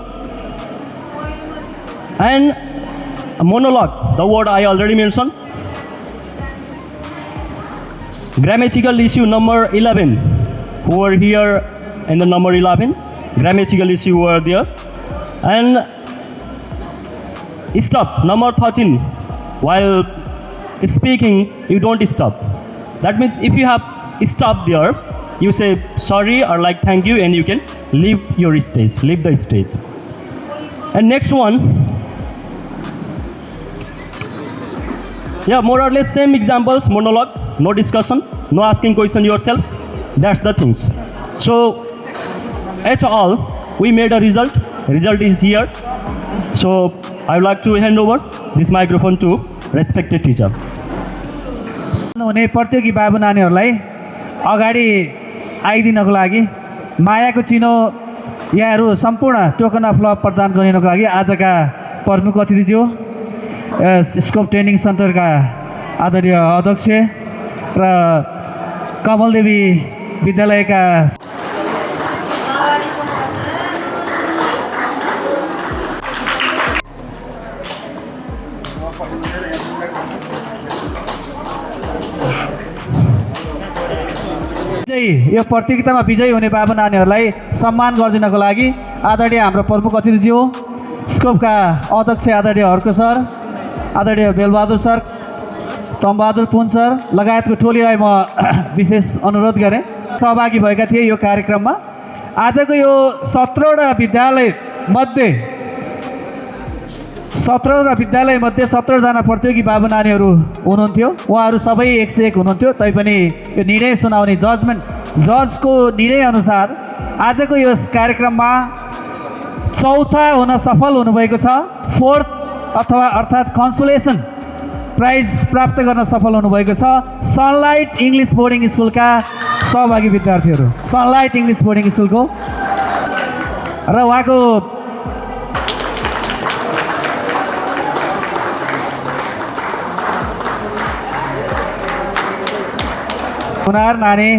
And monologue, the word I already mentioned. Grammatical issue number 11, who were here in the number 11. Grammatical issue were there. And stop, number 13. While speaking, you don't stop. That means if you have stopped there, you say sorry or like thank you, and you can leave the stage. And next one, more or less same examples, monologue, no discussion, no asking question yourselves. That's the things. So at all, we made a result is here. So I would like to hand over this microphone to respected teacher. हुने प्रतियोगी बाबु नानीहरूलाई अगाडि आइदिनको लागि मायाको चिनो यहाँहरू सम्पूर्ण token of लभ प्रदान गरिनको लागि आजका प्रमुख अतिथिज्यू स्कोप ट्रेनिङ सेन्टरका आदरणीय अध्यक्ष र कमलदेवी विद्यालयका यो प्रतियोगितामा विजयी हुने बाबु नानीहरूलाई सम्मान गरिदिनको लागि आदरणीय हाम्रो प्रमुख अतिथिज्यू स्कोपका अध्यक्ष आदरणीय हर्को सर, आदरणीय बेलबहादुर सर, तमबहादुर पुन सर लगायतको टोलीलाई म विशेष अनुरोध गरेँ। सहभागी भएका थिए यो कार्यक्रममा। आजको यो 17वटा विद्यालयमध्ये 17जना प्रतियोगी बाबु नानीहरू हुनुहुन्थ्यो। उहाँहरू सबै 101 हुनुहुन्थ्यो। तैपनि यो निर्णय सुनाउने जजको निर्णयअनुसार आजको यो कार्यक्रममा चौथा हुन सफल हुनुभएको छ। फोर्थ अर्थात् कन्सोलेसन प्राइज प्राप्त गर्न सफल हुनुभएको छ सनलाइट इङ्ग्लिस बोर्डिङ स्कुलका सहभागी विद्यार्थीहरू। सनलाइट इङ्ग्लिस बोर्डिङ स्कुलको र उहाँको हुनार नानी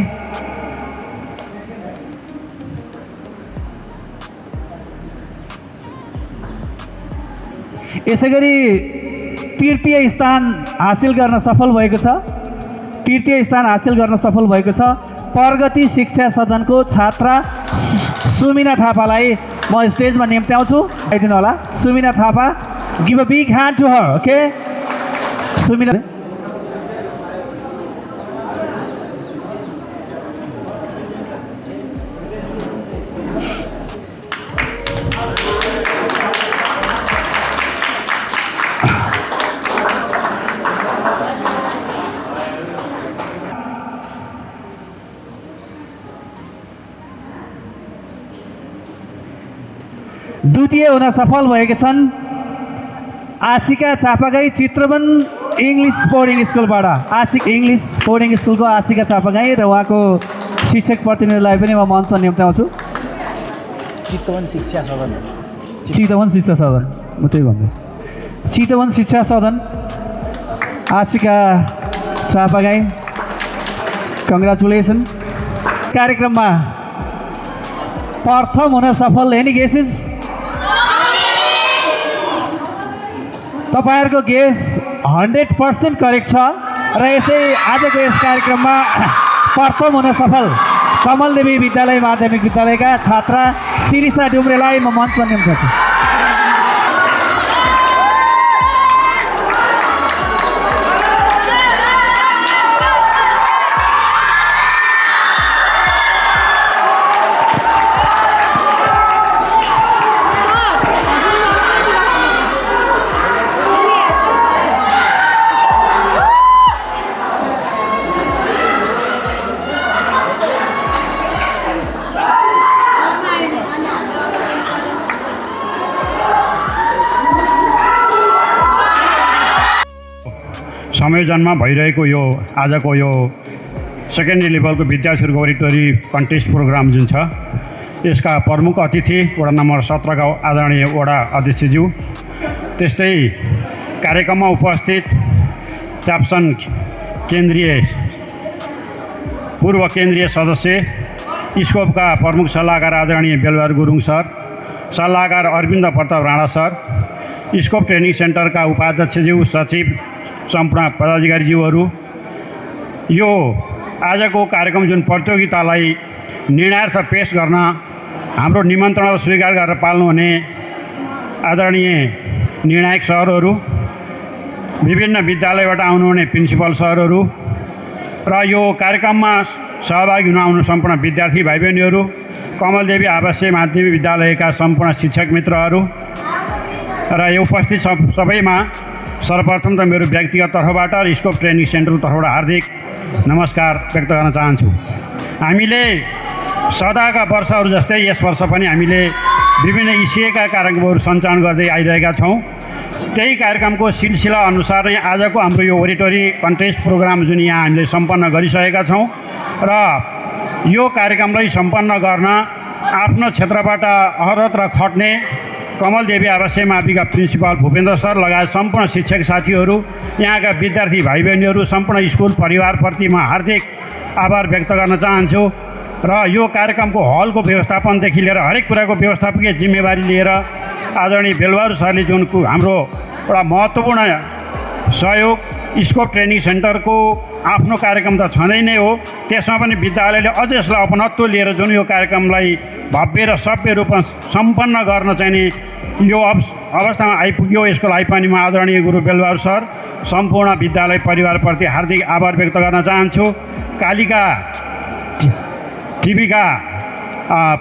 यसै गरी तृतीय स्थान हासिल गर्न सफल भएको छ प्रगति शिक्षा सदनको छात्रा सुमिना थापालाई म स्टेजमा निम्त्याउँछु। आइदिनु होला Sumina Thapa. Give a big hand to her. Okay Sumina. द्वितीय हुन सफल भएका छन् आशिका चापागाई चित्रवन इङ्ग्लिस बोर्डिङ स्कुलबाट। इङ्ग्लिस बोर्डिङ स्कुलको आशिका चापागाई र उहाँको शिक्षक प्रतिनिधिलाई पनि म मञ्चमा निम्त्याउँछु। चितवन शिक्षा सदन म त्यही भन्दैछु। चितवन शिक्षा सदन आशिका चापागाई कङ्ग्रेचुलेसन। कार्यक्रममा प्रथम हुन सफल एनी गेसेस? तपाईहरुको गेस 100% करेक्ट छ र यसै आजको यस कार्यक्रममा प्रथम हुन सफल कमलदेवी विद्यालय माध्यमिक विद्यालयका छात्रा शिरिषा डुम्रेलाई म मञ्चमा निम्त्याउँछु। संयोजनमा भइरहेको यो आजको यो सेकेन्डरी लेभलको विद्यार्थीहरूको वरिपरि कन्टेस्ट प्रोग्राम जुन छ यसका प्रमुख अतिथि वडा नम्बर 17 का आदरणीय वडा अध्यक्षज्यू, त्यस्तै कार्यक्रममा उपस्थित ट्याप्सन पूर्व केन्द्रीय सदस्य स्कोपका प्रमुख सल्लाहकार आदरणीय बेलबहादुर गुरुङ सर, सल्लाहकार Arvind Pratap Rana sir, scope training सेन्टरका उपाध्यक्षज्यू, सचिव, सम्पूर्ण पदाधिकारीज्यूहरू, यो आजको कार्यक्रम जुन प्रतियोगितालाई निर्णयार्थ पेश गर्न हाम्रो निमन्त्रणा स्वीकार गरेर पाल्नुहुने आदरणीय निर्णायक सरहरू, विभिन्न विद्यालयबाट आउनुहुने प्रिन्सिपल सरहरू र यो कार्यक्रममा सहभागी हुन आउनु सम्पूर्ण विद्यार्थी भाइ बहिनीहरू, कमलदेवी आवासीय माध्यमिक विद्यालयका सम्पूर्ण शिक्षक मित्रहरू र यो उपस्थित सबैमा सर्वप्रथम त मेरो व्यक्तिगत तर्फबाट र स्कोप ट्रेनिङ सेन्टरको तर्फबाट हार्दिक नमस्कार व्यक्त गर्न चाहन्छु। हामीले सदाका वर्षहरू जस्तै यस वर्ष पनि हामीले विभिन्न इसिएका कार्यक्रमहरू सञ्चालन गर्दै आइरहेका छौँ। त्यही कार्यक्रमको सिलसिला अनुसार नै आजको हाम्रो यो ओरिटरी कन्टेस्ट प्रोग्राम जुन यहाँ हामीले सम्पन्न गरिसकेका छौँ र यो कार्यक्रमलाई सम्पन्न गर्न आफ्नो क्षेत्रबाट अहरत र खट्ने कमल देवी आवासीय माविका प्रिन्सिपल भूपेन्द्र सर लगायत सम्पूर्ण शिक्षक साथीहरू, यहाँका विद्यार्थी भाइ बहिनीहरू, सम्पूर्ण स्कुल परिवारप्रति म हार्दिक आभार व्यक्त गर्न चाहन्छु र यो कार्यक्रमको हलको व्यवस्थापनदेखि लिएर हरेक कुराको व्यवस्थापकीय जिम्मेवारी लिएर आदरणीय बेलबहादुर सरले जुन हाम्रो एउटा महत्त्वपूर्ण सहयोग स्कोप ट्रेनिङ सेन्टरको आफ्नो कार्यक्रम त छँदै नै हो, त्यसमा पनि विद्यालयले अझ यसलाई अपनत्व लिएर जुन यो कार्यक्रमलाई भव्य र सभ्य रूपमा सम्पन्न गर्न चाहिँ नि यो अवस्थामा आइपुग्यो। यसको लागि पनि म आदरणीय गुरु बेलबहादुर सर सम्पूर्ण विद्यालय परिवारप्रति हार्दिक आभार व्यक्त गर्न चाहन्छु। कालिका टिभीका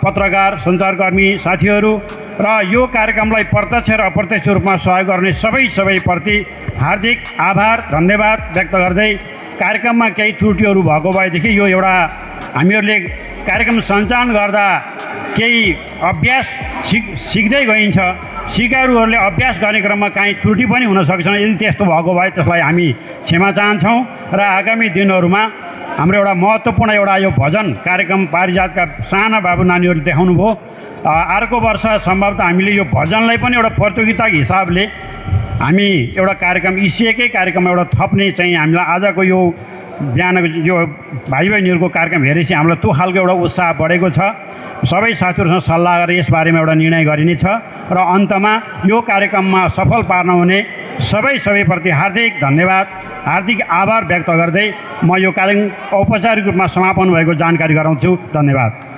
पत्रकार सञ्चारकर्मी साथीहरू र यो कार्यक्रमलाई प्रत्यक्ष र अप्रत्यक्ष रूपमा सहयोग गर्ने सबैप्रति हार्दिक आभार धन्यवाद व्यक्त गर्दै कार्यक्रममा केही त्रुटिहरू भएको भएदेखि यो एउटा हामीहरूले कार्यक्रम सञ्चालन गर्दा केही अभ्यास सिक्दै गइन्छ, सिकारुहरूले अभ्यास गर्ने क्रममा काहीँ त्रुटि पनि हुनसक्छ। यदि त्यस्तो भएको भए त्यसलाई हामी क्षमा चाहन्छौँ र आगामी दिनहरूमा हाम्रो एउटा महत्त्वपूर्ण एउटा यो भजन कार्यक्रम पारिजातका साना बाबु नानीहरूले देखाउनु भयो। अर्को वर्ष सम्भवतः हामीले यो भजनलाई पनि एउटा प्रतियोगिताको हिसाबले हामी एउटा कार्यक्रम इसिएकै कार्यक्रम एउटा थप्ने चाहिँ हामीलाई आजको यो बिहानको यो भाइ बहिनीहरूको कार्यक्रम हेरेपछि हामीलाई त्यो खालको एउटा उत्साह बढेको छ। सबै साथीहरूसँग सल्लाह गरेर यसबारेमा एउटा निर्णय गरिनेछ र अन्तमा यो कार्यक्रममा सफल पार्न हुने सबैप्रति हार्दिक धन्यवाद हार्दिक आभार व्यक्त गर्दै म यो कार्यक्रम औपचारिक रूपमा समापन भएको जानकारी गराउँछु। धन्यवाद।